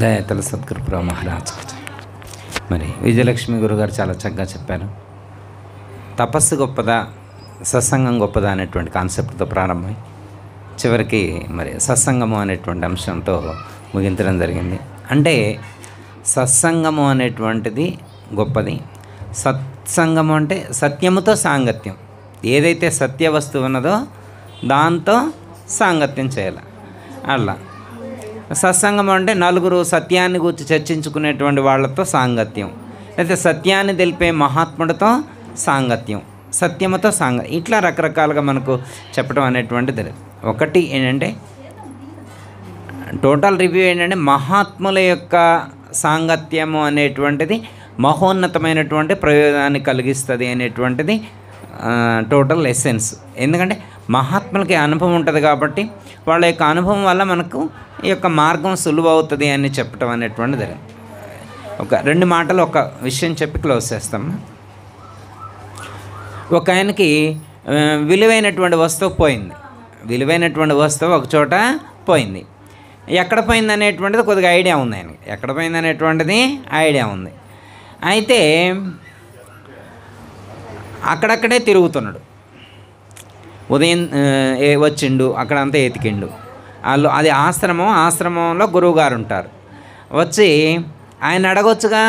దయతల సద్గురు మహారాజ్. మరి విజయలక్ష్మి గురుగారు చాలా చక్కగా చెప్పారు. తపస్సు గొప్పదా, సత్సంగం గొప్పదా అనేటువంటి కాన్సెప్ట్తో ప్రారంభమై చివరికి మరి సత్సంగము అనేటువంటి అంశంతో ముగించడం జరిగింది. అంటే సత్సంగము అనేటువంటిది గొప్పది. సత్సంగము అంటే సత్యముతో సాంగత్యం. ఏదైతే సత్య వస్తువు ఉన్నదో దాంతో సాంగత్యం చేయాలి. అలా సత్సంగం అంటే నలుగురు సత్యాన్ని గురించి చర్చించుకునేటువంటి వాళ్ళతో సాంగత్యం, అయితే సత్యాన్ని తెలిపే మహాత్ముడితో సాంగత్యం, సత్యముతో ఇట్లా రకరకాలుగా మనకు చెప్పడం అనేటువంటిది. ఒకటి ఏంటంటే టోటల్ రివ్యూ ఏంటంటే మహాత్ముల యొక్క సాంగత్యము అనేటువంటిది మహోన్నతమైనటువంటి ప్రయోజనాన్ని కలిగిస్తుంది అనేటువంటిది టోటల్ ఎసెన్స్. ఎందుకంటే మహాత్ములకి అనుభవం ఉంటుంది కాబట్టి వాళ్ళ యొక్క అనుభవం వల్ల మనకు ఈ యొక్క మార్గం సులువు అవుతుంది అని చెప్పడం అనేటువంటిది. ఒక రెండు మాటలు ఒక విషయం చెప్పి క్లోజ్ చేస్తాం. ఒక ఆయనకి విలువైనటువంటి వస్తువు పోయింది. విలువైనటువంటి వస్తువు ఒక చోట పోయింది. ఎక్కడ పోయింది అనేటువంటిది కొద్దిగా ఐడియా ఉంది ఆయనకి. ఎక్కడ పోయింది అనేటువంటిది ఐడియా ఉంది. అయితే అక్కడక్కడే తిరుగుతున్నాడు. ఉదయం వచ్చిండు, అక్కడంతా ఎతికిండు. వాళ్ళు అది ఆశ్రమంలో గురువుగారు ఉంటారు. వచ్చి ఆయన అడగొచ్చుగా.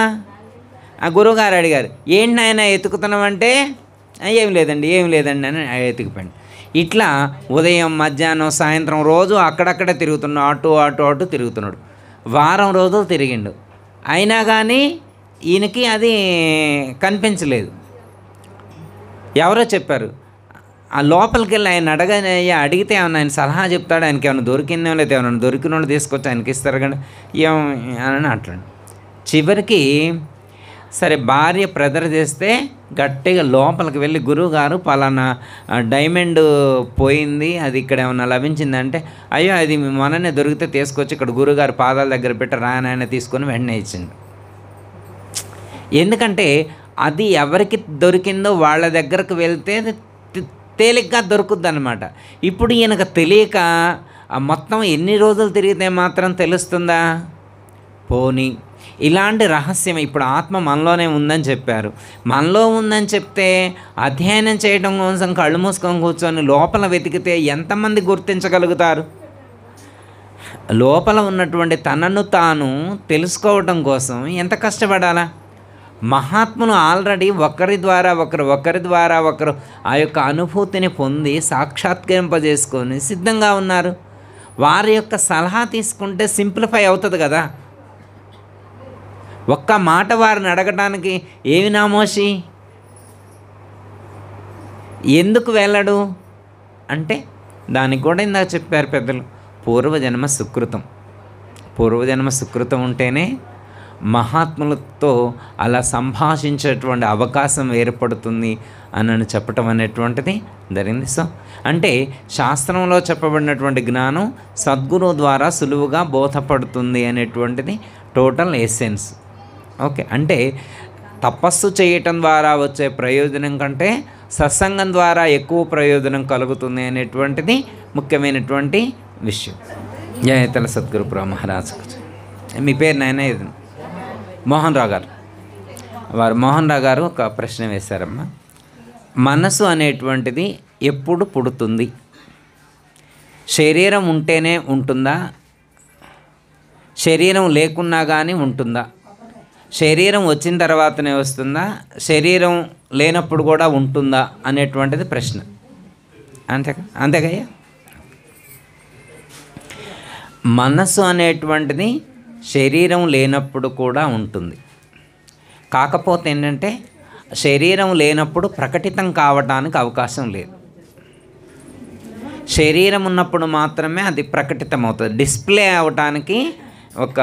ఆ గురువుగారు అడిగారు, ఏంటి ఆయన ఎతుకుతున్నామంటే ఏం లేదండి అని ఎతికిపోయింది. ఇట్లా ఉదయం మధ్యాహ్నం సాయంత్రం రోజు అక్కడక్కడే తిరుగుతున్నాడు. అటు తిరుగుతున్నాడు. వారం రోజులు తిరిగిండు. అయినా కానీ ఈయనకి అది కనిపించలేదు. ఎవరో చెప్పారు. ఆ లోపలికి వెళ్ళి ఆయన అడిగితే ఏమన్నా ఆయన సలహా చెప్తాడు. ఆయనకి ఏమైనా దొరికిందో లేదా, ఏమైనా దొరికిన వాళ్ళు తీసుకొచ్చి ఆయనకి ఇస్తారు కానీ ఏమని అంటాడు. చివరికి సరే భార్య ప్రెజర్ చేస్తే గట్టిగా లోపలికి వెళ్ళి, గురువుగారు పలానా డైమండ్ పోయింది, అది ఇక్కడ ఏమన్నా లభించిందంటే, అయ్యో అది మననే దొరికితే తీసుకొచ్చి ఇక్కడ గురువుగారు పాదాల దగ్గర పెట్టి రానాయన తీసుకొని వెంటనే ఇచ్చింది. ఎందుకంటే అది ఎవరికి దొరికిందో వాళ్ళ దగ్గరకు వెళ్తే తేలిగ్గా దొరుకుద్ది అనమాట. ఇప్పుడు ఈయనకు తెలియక మొత్తం ఎన్ని రోజులు తిరిగితే మాత్రం తెలుస్తుందా? పోనీ ఇలాంటి రహస్యం ఇప్పుడు ఆత్మ మనలోనే ఉందని చెప్పారు. మనలో ఉందని చెప్తే అధ్యయనం చేయడం కోసం కళ్ళు మూసుకొని కూర్చొని లోపల వెతికితే ఎంతమంది గుర్తించగలుగుతారు? లోపల ఉన్నటువంటి తనను తాను తెలుసుకోవడం కోసం ఎంత కష్టపడాలా? మహాత్ములు ఆల్రెడీ ఒకరి ద్వారా ఒకరు ఆ యొక్క అనుభూతిని పొంది సాక్షాత్కరింపజేసుకొని సిద్ధంగా ఉన్నారు. వారి యొక్క సలహా తీసుకుంటే సింప్లిఫై అవుతుంది కదా. ఒక్క మాట వారిని అడగటానికి ఏమి నామోషి, ఎందుకు వెళ్ళడు అంటే దానికి కూడా ఇందాక చెప్పారు పెద్దలు, పూర్వజన్మ సుకృతం ఉంటేనే మహాత్ములతో అలా సంభాషించేటువంటి అవకాశం ఏర్పడుతుంది అని చెప్పటం అనేటువంటిది జరిగింది. సో అంటే శాస్త్రంలో చెప్పబడినటువంటి జ్ఞానం సద్గురువు ద్వారా సులువుగా బోధపడుతుంది అనేటువంటిది టోటల్ ఎసెన్స్. ఓకే, అంటే తపస్సు చేయటం ద్వారా వచ్చే ప్రయోజనం కంటే సత్సంగం ద్వారా ఎక్కువ ప్రయోజనం కలుగుతుంది అనేటువంటిది ముఖ్యమైనటువంటి విషయం. జయతల సద్గురు మహారాజ్. మీ పేరు నాయన ఇది మోహన్ రావు గారు. మోహన్ రావు గారు ఒక ప్రశ్న వేశారమ్మా. మనసు అనేటువంటిది ఎప్పుడు పుడుతుంది? శరీరం ఉంటేనే ఉంటుందా? శరీరం లేకున్నా కానీ ఉంటుందా? శరీరం వచ్చిన తర్వాతనే వస్తుందా? శరీరం లేనప్పుడు కూడా ఉంటుందా అనేటువంటిది ప్రశ్న. అంతేకయ్యా. మనసు అనేటువంటిది శరీరం లేనప్పుడు కూడా ఉంటుంది. కాకపోతే ఏంటంటే శరీరం లేనప్పుడు ప్రకటితం కావడానికి అవకాశం లేదు. శరీరం ఉన్నప్పుడు మాత్రమే అది ప్రకటితం అవుతుంది. డిస్ప్లే అవ్వటానికి ఒక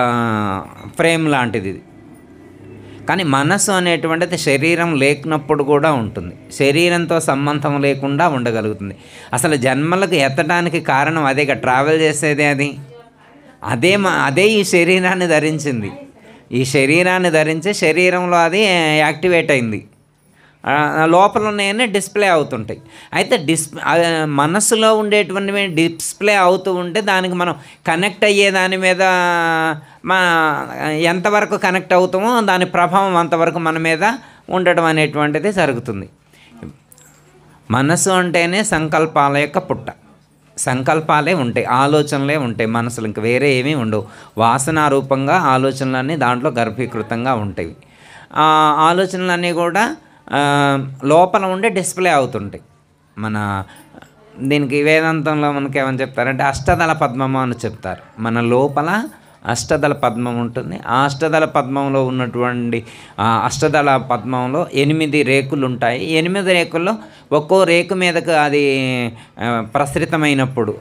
ఫ్రేమ్ లాంటిది ఇది. కానీ మనసు అనేటువంటిది శరీరం లేకున్నప్పుడు కూడా ఉంటుంది. శరీరంతో సంబంధం లేకుండా ఉండగలుగుతుంది. అసలు జన్మలకు ఎత్తడానికి కారణం అదేగా, ట్రావెల్ చేసేదే అది. అదే ఈ శరీరాన్ని ధరించింది. ఈ శరీరాన్ని ధరించి శరీరంలో అది యాక్టివేట్ అయింది. లోపల ఉన్నాయని డిస్ప్లే అవుతుంటాయి. అయితే మనసులో ఉండేటువంటివి డిస్ప్లే అవుతూ ఉంటే దానికి మనం కనెక్ట్ అయ్యే దాని మీద ఎంతవరకు కనెక్ట్ అవుతామో దాని ప్రభావం అంతవరకు మన మీద ఉండడం అనేటువంటిది జరుగుతుంది. మనసు అంటేనే సంకల్పాల యొక్క పుట్ట. సంకల్పాలే ఉంటాయి, ఆలోచనలే ఉంటాయి మనసులు, ఇంక వేరే ఏమీ ఉండవు. వాసనారూపంగా ఆలోచనలన్నీ దాంట్లో గర్భీకృతంగా ఉంటాయి. ఆ ఆలోచనలన్నీ కూడా లోపల ఉండే డిస్ప్లే అవుతుంటాయి. దీనికి వేదాంతంలో మనకి ఏమని చెప్తారంటే అష్టదళ పద్మము అని చెప్తారు. మన లోపల అష్టదళ పద్మం ఉంటుంది. ఆ అష్టదళ పద్మంలో ఉన్నటువంటి అష్టదళ పద్మంలో 8 రేకులు ఉంటాయి. 8 రేకుల్లో ఒక్కో రేకు మీదకు అది ప్రసరితమైనప్పుడు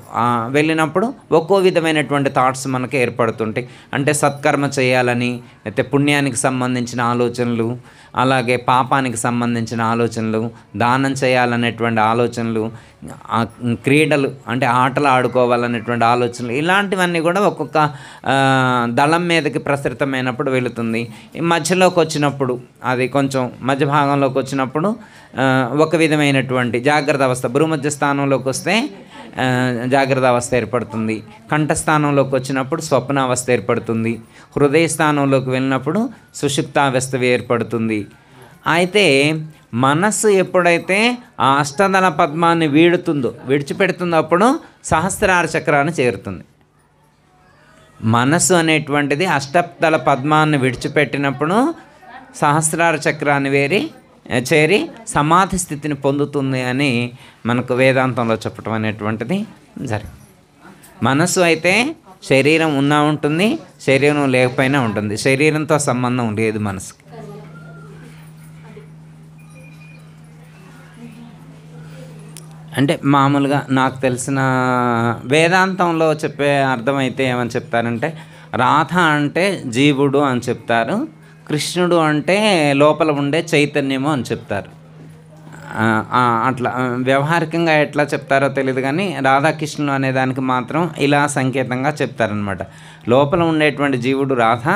వెళ్ళినప్పుడు ఒక్కో విధమైనటువంటి థాట్స్ మనకు ఏర్పడుతుంటాయి. అంటే సత్కర్మ చేయాలని, అయితే పుణ్యానికి సంబంధించిన ఆలోచనలు, అలాగే పాపానికి సంబంధించిన ఆలోచనలు, దానం చేయాలనేటువంటి ఆలోచనలు, క్రీడలు అంటే ఆటలు ఆడుకోవాలనేటువంటి ఆలోచనలు, ఇలాంటివన్నీ కూడా ఒక్కొక్క దళం మీదకి ప్రసరితమైనప్పుడు వెళుతుంది. మధ్యలోకి వచ్చినప్పుడు, అది కొంచెం మధ్య భాగంలోకి వచ్చినప్పుడు ఒక విధమైనటువంటి జాగ్రత్త అవస్థ, భూమధ్య స్థానంలోకి వస్తే జాగ్రత్త అవస్థ ఏర్పడుతుంది. కంఠస్థానంలోకి వచ్చినప్పుడు స్వప్న అవస్థ ఏర్పడుతుంది. హృదయ స్థానంలోకి వెళ్ళినప్పుడు సుషుప్తావస్థ ఏర్పడుతుంది. అయితే మనస్సు ఎప్పుడైతే ఆ అష్టదళ పద్మాన్ని విడిచిపెడుతుందో అప్పుడు సహస్రార చక్రాన్ని చేరుతుంది. మనస్సు అనేటువంటిది అష్టదళ పద్మాన్ని విడిచిపెట్టినప్పుడు సహస్రార చక్రాన్ని చేరి సమాధి స్థితిని పొందుతుంది అని మనకు వేదాంతంలో చెప్పడం అనేటువంటిది జరిగింది. మనస్సు అయితే శరీరం ఉన్నా ఉంటుంది, శరీరం లేకపోయినా ఉంటుంది. శరీరంతో సంబంధం లేదు మనసుకి. అంటే మామూలుగా నాకు తెలిసిన వేదాంతంలో చెప్పే అర్థమైతే ఏమని చెప్తారంటే రాధ అంటే జీవుడు అని చెప్తారు, కృష్ణుడు అంటే లోపల ఉండే చైతన్యము అని చెప్తారు. అట్లా వ్యవహారికంగా ఎట్లా చెప్తారో తెలియదు కానీ రాధాకృష్ణులు అనే దానికి మాత్రం ఇలా సంకేతంగా చెప్తారనమాట. లోపల ఉండేటువంటి జీవుడు రాధ,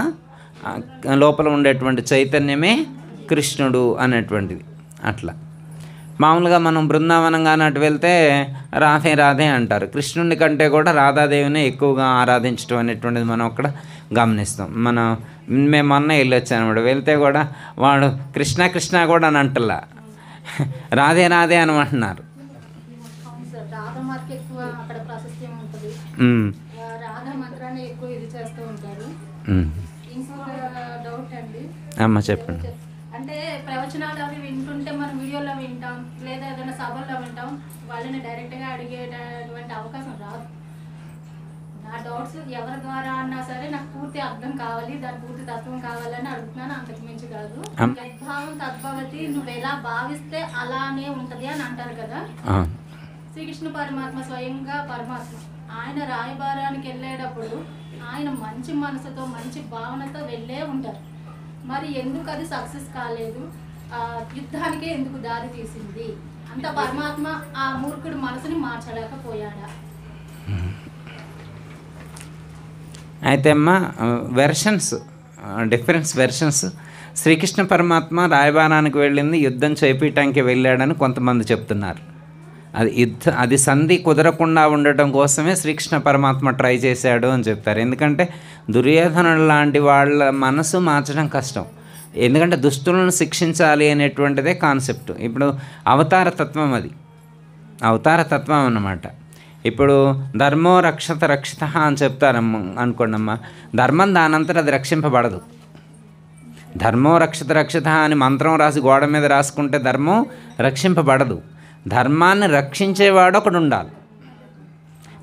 లోపల ఉండేటువంటి చైతన్యమే కృష్ణుడు అనేటువంటిది. అట్లా మామూలుగా మనం బృందావనం కానీ అటు వెళ్తే రాధే అంటారు. కృష్ణుని కంటే కూడా రాధాదేవిని ఎక్కువగా ఆరాధించడం అనేటువంటిది మనం అక్కడ గమనిస్తాం. మేము మొన్న వెళ్ళొచ్చానమాట. వెళ్తే కూడా వాడు కృష్ణ కూడా అని అంటలా, రాధే అనమంటున్నారు. అమ్మ చెప్పండి. అంటే ప్రవచనాలు అవి వింటుంటే మనం వీడియోలో వింటాం, లేదా ఏదైనా సభల్లో వింటాం, వాళ్ళని డైరెక్ట్గా అడిగేటటువంటి అవకాశం రాదు. నా డౌట్స్ ఎవరి ద్వారా అన్నా సరే నాకు పూర్తి అర్థం కావాలి, దాని పూర్తి తత్వం కావాలని అడుగుతున్నాను, అంతకు మించి కాదు. యద్భావం తద్భవతి, నువ్వు ఎలా భావిస్తే అలానే ఉంటది అని అంటారు కదా. శ్రీకృష్ణ పరమాత్మ స్వయంగా పరమాత్మ ఆయన రాయబారానికి వెళ్ళేటప్పుడు ఆయన మంచి మనసుతో మంచి భావనతో వెళ్ళే ఉంటారు. మరి ఎందుకు అది సక్సెస్ కాలేదు, యుద్ధానికే ఎందుకు దారి తీసింది? అంత పరమాత్మ ఆ మూర్ఖుడి మనసుని మార్చలేకపోయాడా? అయితే అమ్మ డిఫరెన్స్ వెర్షన్స్. శ్రీకృష్ణ పరమాత్మ రాయబారానికి వెళ్ళింది యుద్ధం చేపీయటానికి వెళ్ళాడని కొంతమంది చెప్తున్నారు. అది సంధి కుదరకుండా ఉండటం కోసమే శ్రీకృష్ణ పరమాత్మ ట్రై చేశాడు అని చెప్తారు. ఎందుకంటే దుర్యోధనుడు లాంటి వాళ్ళ మనసు మార్చడం కష్టం. ఎందుకంటే దుష్టులను శిక్షించాలి అనేటువంటిదే కాన్సెప్ట్. ఇప్పుడు అవతారతత్వం, అది అవతారతత్వం అన్నమాట. ఇప్పుడు ధర్మో రక్షిత అని చెప్తారమ్మ అనుకోండమ్మా. ధర్మం దానంతట అది రక్షింపబడదు. ధర్మో రక్షిత అని మంత్రం రాసి గోడ మీద రాసుకుంటే ధర్మం రక్షింపబడదు. ధర్మాన్ని రక్షించేవాడు ఒకడు ఉండాలి.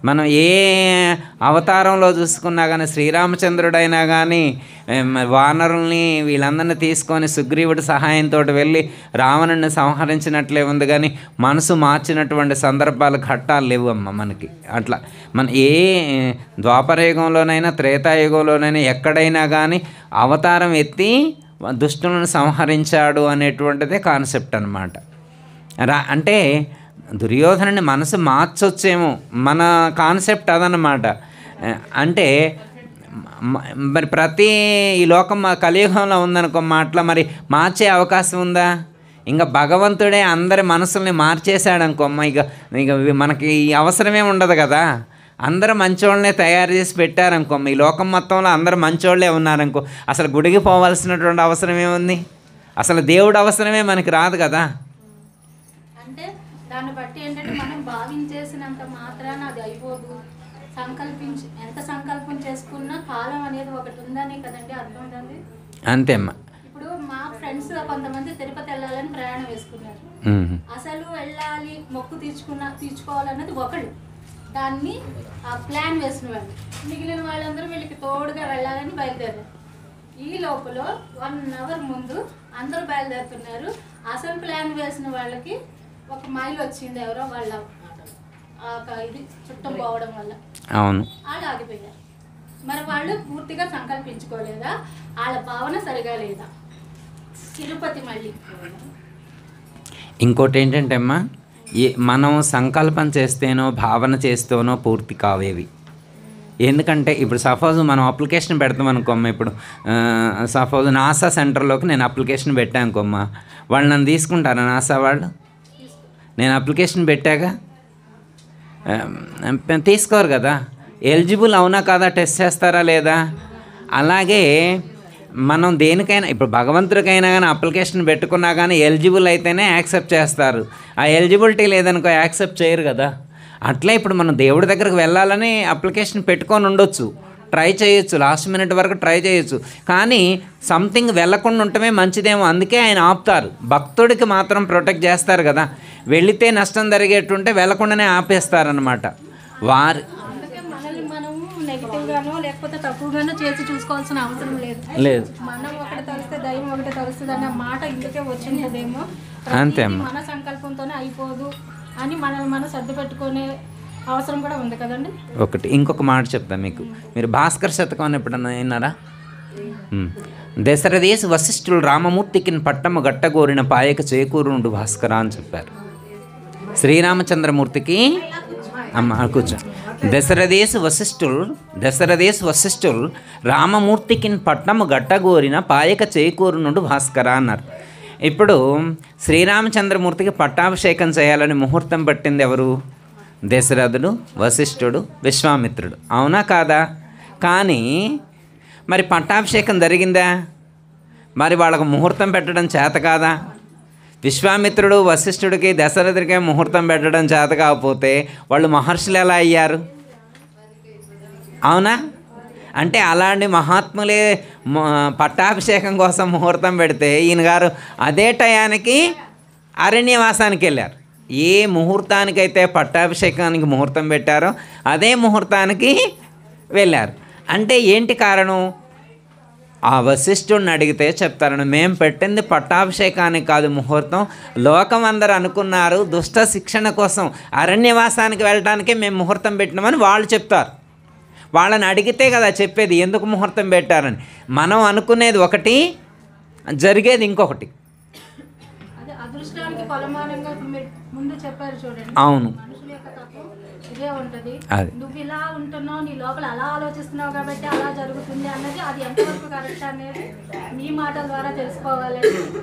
మనం ఏ అవతారంలో చూసుకున్నా కానీ, శ్రీరామచంద్రుడైనా కానీ వానరుల్ని వీళ్ళందరినీ తీసుకొని సుగ్రీవుడి సహాయంతో వెళ్ళి రావణుడిని సంహరించినట్లే ఉంది. కానీ మనసు మార్చినటువంటి సందర్భాలు ఘట్టాలు లేవు అమ్మ మనకి. అట్లా మన ఏ ద్వాపరయుగంలోనైనా త్రేతాయుగంలోనైనా ఎక్కడైనా కానీ అవతారం ఎత్తి దుష్టులను సంహరించాడు అనేటువంటిదే కాన్సెప్ట్ అన్నమాట. అంటే దుర్యోధనుని మనసు మార్చొచ్చేమో, మన కాన్సెప్ట్ అదనమాట. అంటే మరి ప్రతి ఈ లోకం కలియుగంలో ఉందనుకో అట్లా మరి మార్చే అవకాశం ఉందా? ఇంకా భగవంతుడే అందరి మనసుల్ని మార్చేశాడు అమ్మ, ఇక మనకి ఈ అవసరమే ఉండదు కదా. అందరూ మంచోళ్ళనే తయారు చేసి పెట్టారనుకో, ఈ లోకం మొత్తంలో అందరూ మంచోళ్ళే ఉన్నారనుకో, అసలు గుడికి పోవాల్సినటువంటి అవసరం ఏముంది? అసలు దేవుడు అవసరమే మనకి రాదు కదా. అంటే దాన్ని బట్టి ఏంటంటే మనం భావించేసినంత మాత్రాన అది అయిపోదు. ఎంత సంకల్పం చేసుకున్నా కాలం అనేది ఒకటి ఉందని కదండి అర్థమైందండి. అంతే అమ్మా. ఇప్పుడు మా ఫ్రెండ్స్ కొంతమంది తిరుపతి వెళ్ళాలని ప్రయాణం వేసుకున్నారు. అసలు వెళ్ళాలి మొక్కు తీర్చుకోవాలన్నది ఒకళ్ళు, దాన్ని ప్లాన్ వేసిన వాళ్ళు, మిగిలిన వాళ్ళందరూ వీళ్ళకి తోడుగా వెళ్ళాలని బయలుదేరారు. ఈ లోపల 1 అవర్ ముందు అందరూ బయలుదేరుతున్నారు. అసలు ప్లాన్ వేసిన వాళ్ళకి 1 మైల్ వచ్చింది, ఎవరో వాళ్ళ ఇది చుట్టం పోవడం వల్ల అవును వాళ్ళు ఆగిపోయారు. మరి వాళ్ళు పూర్తిగా సంకల్పించుకోలేదా? వాళ్ళ భావన సరిగా లేదా? తిరుపతి మళ్ళీ ఇంకోటి ఏంటంటే అమ్మా, మనం సంకల్పం చేస్తేనో భావన చేస్తేనో పూర్తి కావేవి. ఎందుకంటే ఇప్పుడు సపోజ్ మనం అప్లికేషన్ పెడతాం అనుకోమ్మ, ఇప్పుడు సపోజ్ నాసా సెంటర్లోకి నేను అప్లికేషన్ పెట్టాను అనుకోమ్మ, వాళ్ళు నన్ను తీసుకుంటారా నాసా వాళ్ళు? నేను అప్లికేషన్ పెట్టాక తీసుకోరు కదా. ఎలిజిబుల్ అవునా కాదా టెస్ట్ చేస్తారా లేదా? అలాగే మనం దేనికైనా, ఇప్పుడు భగవంతుడికైనా కానీ అప్లికేషన్ పెట్టుకున్నా కానీ ఎలిజిబుల్ అయితేనే యాక్సెప్ట్ చేస్తారు. ఆ ఎలిజిబిలిటీ లేదనుకో యాక్సెప్ట్ చేయరు కదా. అట్లా ఇప్పుడు మనం దేవుడి దగ్గరకు వెళ్ళాలని అప్లికేషన్ పెట్టుకొని ఉండొచ్చు, ట్రై చేయొచ్చు, లాస్ట్ మినిట్ వరకు ట్రై చేయొచ్చు, కానీ సంథింగ్ వెళ్ళకుండా ఉండటమే మంచిదేమో, అందుకే ఆయన ఆపుతారు. భక్తుడికి మాత్రం ప్రొటెక్ట్ చేస్తారు కదా. వెళితే నష్టం జరిగేటుంటే వెళ్ళకుండానే ఆపేస్తారనమాట వారు. మనల్ని మనము నెగిటివ్ గానో లేకపోతే తక్కువగానో చేసి చూసుకోవాల్సిన అవసరం లేదు. మనం ఒకటి తలిస్తే దైవం ఒకటి తలుస్తుంది అన్న మాట ఇందుకే వచ్చిందేమో. అంతే మన సంకల్పంతోనే అయిపోదు అని మనల్ని మనం సర్ది పెట్టుకునే అవసరం కూడా ఉంది కదండి. ఇంకొక మాట చెప్తాను మీకు. మీరు భాస్కర శతకం అని ఎప్పుడన్నా విన్నారా? దశరథేశు వశిష్ఠులు రామమూర్తికి పట్టము గట్టగోరిన పాయక చేకూరుండు భాస్కర అని చెప్పారు. శ్రీరామచంద్రమూర్తికి కూర్చో. దశరథేశు వశిష్ఠులు రామమూర్తికి పట్టము గట్టగోరిన పాయక చేకూరునుండు భాస్కర అన్నారు. ఇప్పుడు శ్రీరామచంద్రమూర్తికి పట్టాభిషేకం చేయాలని ముహూర్తం పట్టింది ఎవరు? దశరథుడు, వశిష్ఠుడు, విశ్వామిత్రుడు, అవునా కాదా? కానీ మరి పట్టాభిషేకం జరిగిందా? మరి వాళ్ళకు ముహూర్తం పెట్టడం చేత కాదా? విశ్వామిత్రుడు వశిష్ఠుడికి దశరథుడికి ముహూర్తం పెట్టడం చేత కాకపోతే వాళ్ళు మహర్షులు ఎలా అయ్యారు? అవునా? అంటే అలాంటి మహాత్ములే పట్టాభిషేకం కోసం ముహూర్తం పెడితే ఈయన గారు అదే టయానికి అరణ్యవాసానికి వెళ్ళారు. ఏ ముహూర్తానికైతే పట్టాభిషేకానికి ముహూర్తం పెట్టారో అదే ముహూర్తానికి వెళ్ళారు. అంటే ఏంటి కారణం? ఆ వశిష్ఠుడిని అడిగితే చెప్తారని, మేము పెట్టింది పట్టాభిషేకానికి కాదు ముహూర్తం, లోకం అందరు అనుకున్నారు దుష్ట శిక్షణ కోసం అరణ్యవాసానికి వెళ్ళడానికే మేము ముహూర్తం పెట్టినామని వాళ్ళు చెప్తారు. వాళ్ళని అడిగితే కదా చెప్పేది ఎందుకు ముహూర్తం పెట్టారని. మనం అనుకునేది ఒకటి, జరిగేది ఇంకొకటి. ముందు చెప్పారు చూడండి. అవును, మనుషుల యొక్క తత్వం ఇదే ఉంటుంది. అది నువ్వు ఇలా ఉంటున్నావు, నీ లోపల అలా ఆలోచిస్తున్నావు కాబట్టి అలా జరుగుతుంది అన్నది అది ఎంతవరకు కరెక్ట్ అనేది మీ మాటల ద్వారా తెలుసుకోవాలని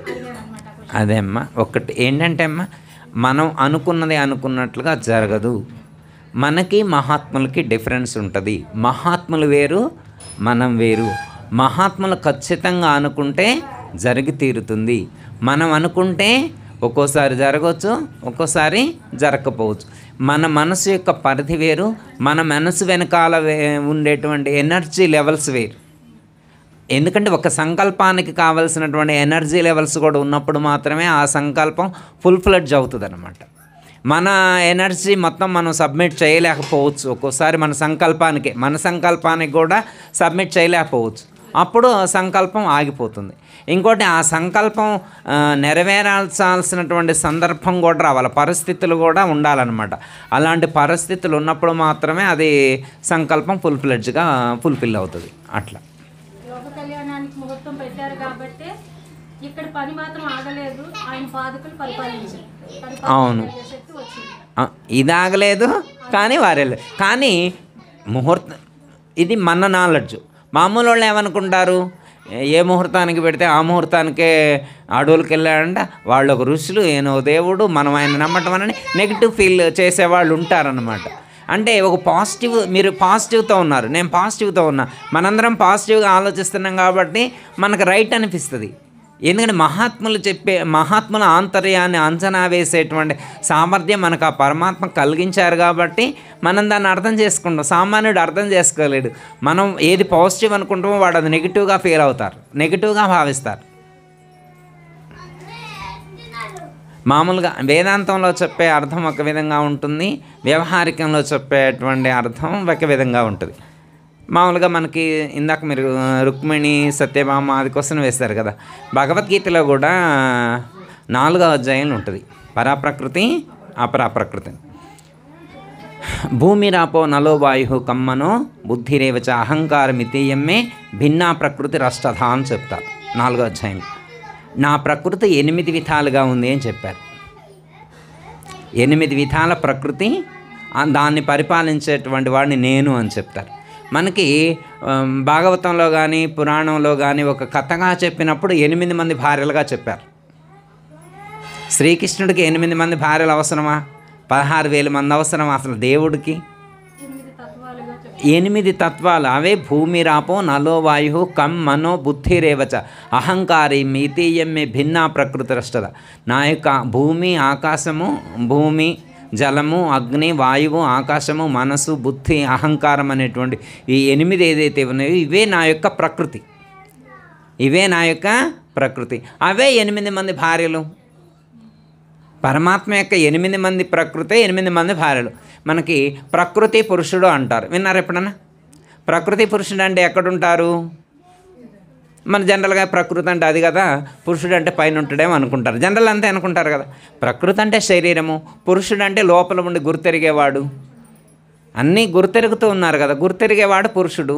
అడిగాను అనమాట. అదే అమ్మా, ఒకటి ఏంటంటే అమ్మా, మనం అనుకున్నది అనుకున్నట్లుగా జరగదు. మనకి మహాత్ములకి డిఫరెన్స్ ఉంటుంది. మహాత్ములు వేరు, మనం వేరు. మహాత్ములు ఖచ్చితంగా అనుకుంటే జరిగి తీరుతుంది. మనం అనుకుంటే ఒక్కోసారి జరగవచ్చు, ఒక్కోసారి జరగకపోవచ్చు. మన మనసు యొక్క పరిధి వేరు, మన మనసు వెనకాల ఉండేటువంటి ఎనర్జీ లెవెల్స్ వేరు. ఎందుకంటే ఒక సంకల్పానికి కావలసినటువంటి ఎనర్జీ లెవెల్స్ కూడా ఉన్నప్పుడు మాత్రమే ఆ సంకల్పం ఫుల్ ఫ్లెడ్జ్ అవుతుంది అన్నమాట. మన ఎనర్జీ మొత్తం మనం సబ్మిట్ చేయలేకపోవచ్చు. ఒక్కోసారి మన సంకల్పానికి కూడా సబ్మిట్ చేయలేకపోవచ్చు. అప్పుడు సంకల్పం ఆగిపోతుంది. ఇంకోటి, ఆ సంకల్పం నెరవేరాల్సినటువంటి సందర్భం కూడా రావాలి, పరిస్థితులు కూడా ఉండాలన్నమాట. అలాంటి పరిస్థితులు ఉన్నప్పుడు మాత్రమే అది సంకల్పం ఫుల్ఫిల్ అవుతుంది. అట్లా లోక కళ్యాణానికి ముహూర్తం పెట్టారు కాబట్టి ఇక్కడ పని మాత్రం ఆగలేదు, ఆయన పాదకులు పరిపాలించారు. అవును, ఇది ఆగలేదు కానీ వారేలేదు. కానీ ముహూర్తం ఇది మన నాలెడ్జ్. మామూలు వాళ్ళు ఏమనుకుంటారు, ఏ ముహూర్తానికి పెడితే ఆ ముహూర్తానికే అడవులకు వెళ్ళాడంట. వాళ్ళు ఒక ఋషులు, ఏనో దేవుడు, మనం ఆయన నమ్మటం అని నెగిటివ్ ఫీల్ చేసేవాళ్ళు ఉంటారన్నమాట. అంటే ఒక పాజిటివ్, మీరు పాజిటివ్తో ఉన్నారు, నేను పాజిటివ్తో ఉన్నా, మనందరం పాజిటివ్గా ఆలోచిస్తున్నాం కాబట్టి మనకు రైట్ అనిపిస్తుంది. ఎందుకంటే మహాత్ముల ఆంతర్యాన్ని అంచనా వేసేటువంటి సామర్థ్యం మనకు ఆ పరమాత్మ కలిగించారు కాబట్టి మనం దాన్ని అర్థం చేసుకుంటాం. సామాన్యుడు అర్థం చేసుకోలేడు. మనం ఏది పాజిటివ్ అనుకుంటామో వాడు అది నెగిటివ్గా ఫీల్ అవుతారు, నెగిటివ్గా భావిస్తారు. మామూలుగా వేదాంతంలో చెప్పే అర్థం ఒక విధంగా ఉంటుంది, వ్యవహారికంలో చెప్పేటువంటి అర్థం ఒక విధంగా ఉంటుంది. మామూలుగా మనకి ఇందాక మీరు రుక్మిణి సత్యభామ అది క్వశ్చన్ వేస్తారు కదా, భగవద్గీతలో కూడా 4వ అధ్యాయంలో ఉంటుంది పరాప్రకృతి అపరాప్రకృతి. భూమిరాపో నలో వాయు కమ్మనో బుద్ధిరేవచ అహంకారమితీయమ్మే భిన్నా ప్రకృతి రష్టధ అని చెప్తారు 4వ అధ్యాయంలో. నా ప్రకృతి 8 విధాలుగా ఉంది అని చెప్పారు. 8 విధాల ప్రకృతి, దాన్ని పరిపాలించేటువంటి వాడిని నేను అని చెప్తారు. మనకి భాగవతంలో కానీ పురాణంలో కానీ ఒక కథగా చెప్పినప్పుడు 8 మంది భార్యలుగా చెప్పారు. శ్రీకృష్ణుడికి 8 మంది భార్యలు అవసరమా? 16,000 మంది అవసరమా? అసలు దేవుడికి 8 తత్వాలు, అవే భూమిరాపో నలో వాయు కం మనో బుద్ధిరేవచ అహంకారి మితీయమ్మే భిన్నా ప్రకృతి రష్టద. నా యొక్క భూమి, ఆకాశము, భూమి, జలము, అగ్ని, వాయువు, ఆకాశము, మనసు, బుద్ధి, అహంకారం అనేటువంటి ఈ 8 ఏదైతే ఉన్నాయో ఇవే నా యొక్క ప్రకృతి, ఇవే నా యొక్క ప్రకృతి. అవే 8 మంది భార్యలు. పరమాత్మ యొక్క 8 మంది ప్రకృతి, 8 మంది భార్యలు. మనకి ప్రకృతి పురుషుడు అంటారు, విన్నారు ఎప్పుడన్నా? ప్రకృతి పురుషుడు అంటే ఎక్కడుంటారు? మన జనరల్గా ప్రకృతి అంటే అది కదా, పురుషుడు అంటే పైన ఉంటాడేమో అనుకుంటారు, జనరల్ అంతే అనుకుంటారు కదా. ప్రకృతి అంటే శరీరము, పురుషుడు అంటే లోపల ఉండి గుర్తెరిగేవాడు. అన్నీ గుర్తెరుగుతూ ఉన్నారు కదా, గుర్తెరిగేవాడు పురుషుడు.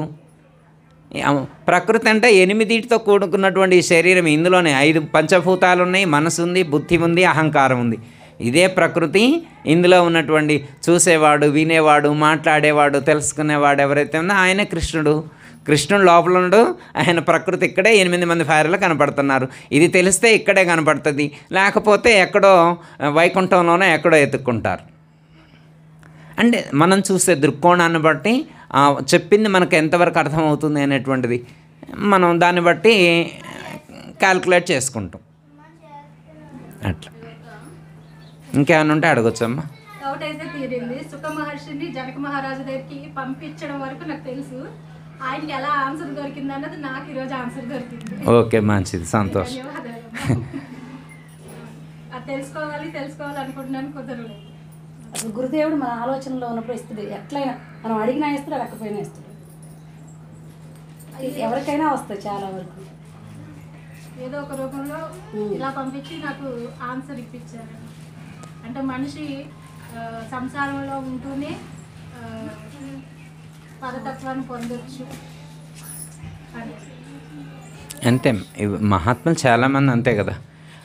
ప్రకృతి అంటే 8తో కూడుకున్నటువంటి ఈ శరీరం, ఇందులోనే 5 పంచభూతాలు ఉన్నాయి, మనసు ఉంది, బుద్ధి ఉంది, అహంకారం ఉంది. ఇదే ప్రకృతి. ఇందులో ఉన్నటువంటి చూసేవాడు, వినేవాడు, మాట్లాడేవాడు, తెలుసుకునేవాడు ఎవరైతే ఉందో ఆయనే కృష్ణుడు. కృష్ణుడు లోపల ఉండు, ఆయన ప్రకృతి ఇక్కడే 8 మంది భార్యలు కనపడుతున్నారు. ఇది తెలిస్తే ఇక్కడే కనపడుతుంది, లేకపోతే ఎక్కడో వైకుంఠంలోనే ఎక్కడో ఎత్తుక్కుంటారు. అంటే మనం చూసే దృక్కోణాన్ని బట్టి చెప్పింది మనకు ఎంతవరకు అర్థమవుతుంది అనేటువంటిది మనం దాన్ని బట్టి క్యాల్కులేట్ చేసుకుంటాం. అట్లా ఇంకేమైనా ఉంటే అడగొచ్చమ్మా. డౌట్ అయితే తీరింది. సుఖ మహర్షిని జనక మహారాజు దగ్గరికి పంపించడం వరకు నాకు తెలుసు. ఆయనకి ఎలా ఆన్సర్ దొరికింది అన్నది నాకు ఈరోజు ఆన్సర్ దొరికింది. ఓకే, మంచిది, సంతోషం. అది తెలుసుకోవాలి అనుకుంటున్నాను, కుదరలేదు. అసలు గురుదేవుడు మన ఆలోచనలో ఉన్నప్పుడు ఇస్తుంది, ఎట్లయినా మనం అడిగినా ఇస్తాడు, అడగకపోయినా ఇస్తాడు. ఎవరికైనా వస్తాయి చాలా వరకు, ఏదో ఒక రూపంలో ఇలా పంపించి నాకు ఆన్సర్ ఇప్పించారు. అంటే మనిషి సంసారంలో ఉంటూనే పరతత్వాన్ని పొందొచ్చు అని. అంతే, మహాత్ములు చాలామంది అంతే కదా.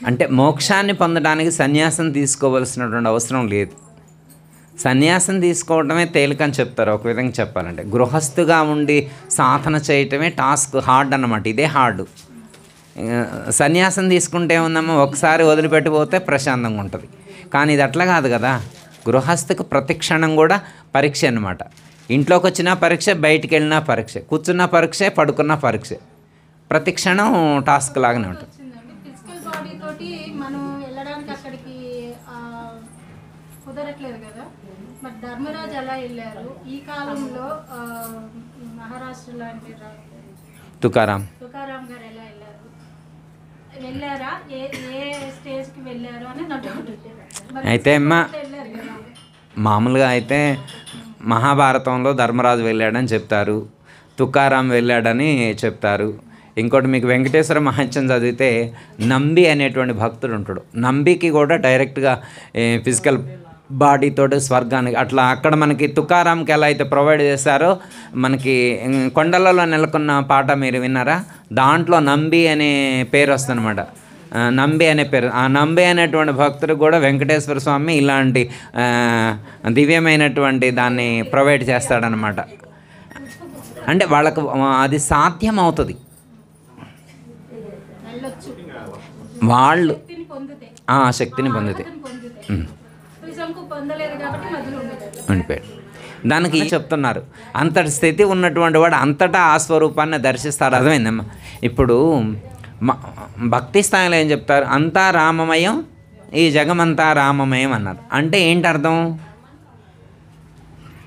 అంటే మోక్షాన్ని పొందడానికి సన్యాసం తీసుకోవలసినటువంటి అవసరం లేదు. సన్యాసం తీసుకోవడమే తేలికని చెప్తారు ఒక విధంగా చెప్పాలంటే. గృహస్థుగా ఉండి సాధన చేయటమే టాస్క్, హార్డ్ అన్నమాట. ఇదే హార్డ్. సన్యాసం తీసుకుంటే ఉందమ్మా, ఒకసారి వదిలిపెట్టిపోతే ప్రశాంతంగా ఉంటుంది. కానీ ఇది అట్లా కాదు కదా. గృహస్థకు ప్రతి క్షణం కూడా పరీక్ష అన్నమాట. ఇంట్లోకి వచ్చినా పరీక్ష, బయటికి వెళ్ళినా పరీక్ష, కూర్చున్న పరీక్ష, పడుకున్న పరీక్ష. ప్రతి క్షణం టాస్క్ లాగానే ఉంటుంది. ఫిజికల్ బాడీ తోటి మనం వెళ్ళడానికి అక్కడికి కుదరట్లేదు కదా. మరి ధర్మరాజు ఎలా వెళ్ళారు ఈ కాలంలో? మహారాష్ట్ర లాంటి తుకారాం గారు ఎలా వెళ్ళారా? ఏ స్టేజ్కి వెళ్ళారు అని నా డౌట్. అయితే అమ్మా, మామూలుగా అయితే మహాభారతంలో ధర్మరాజు వెళ్ళాడని చెప్తారు, తుకారాం వెళ్ళాడని చెప్తారు. ఇంకోటి మీకు వెంకటేశ్వర మహత్యం చదివితే నంబి అనేటువంటి భక్తుడు ఉంటాడు. నంబికి కూడా డైరెక్ట్గా ఫిజికల్ బాడీతోటి స్వర్గానికి అట్లా అక్కడ మనకి తుకారాంకి ఎలా అయితే ప్రొవైడ్ చేస్తారో, మనకి కొండలలో నెలకొన్న పాట మీరు విన్నారా? దాంట్లో నంబి అనే పేరు వస్తుందన్నమాట. నంబి అనే పేరు. ఆ నంబి అనేటువంటి భక్తుడు కూడా వెంకటేశ్వర స్వామి ఇలాంటి దివ్యమైనటువంటి దాన్ని ప్రొవైడ్ చేస్తాడనమాట. అంటే వాళ్ళకు అది సాధ్యం అవుతుంది. వాళ్ళు శక్తిని పొందితే ఆ శక్తిని పొందితే అర్హతను పొందితే త్రిశంకు పొందలేదు కాబట్టి మధ్యలో ఉండిపోయాడు. ఉండిపోయాడు. దానికి చెప్తున్నారు అంతటి స్థితి ఉన్నటువంటి వాడు అంతటా ఆ స్వరూపాన్ని దర్శిస్తారు. అర్థమైందమ్మా? ఇప్పుడు భక్తి స్థాయిలో ఏం చెప్తారు? అంతా రామమయం, ఈ జగమంతా రామమయం అన్నారు. అంటే ఏంటి అర్థం?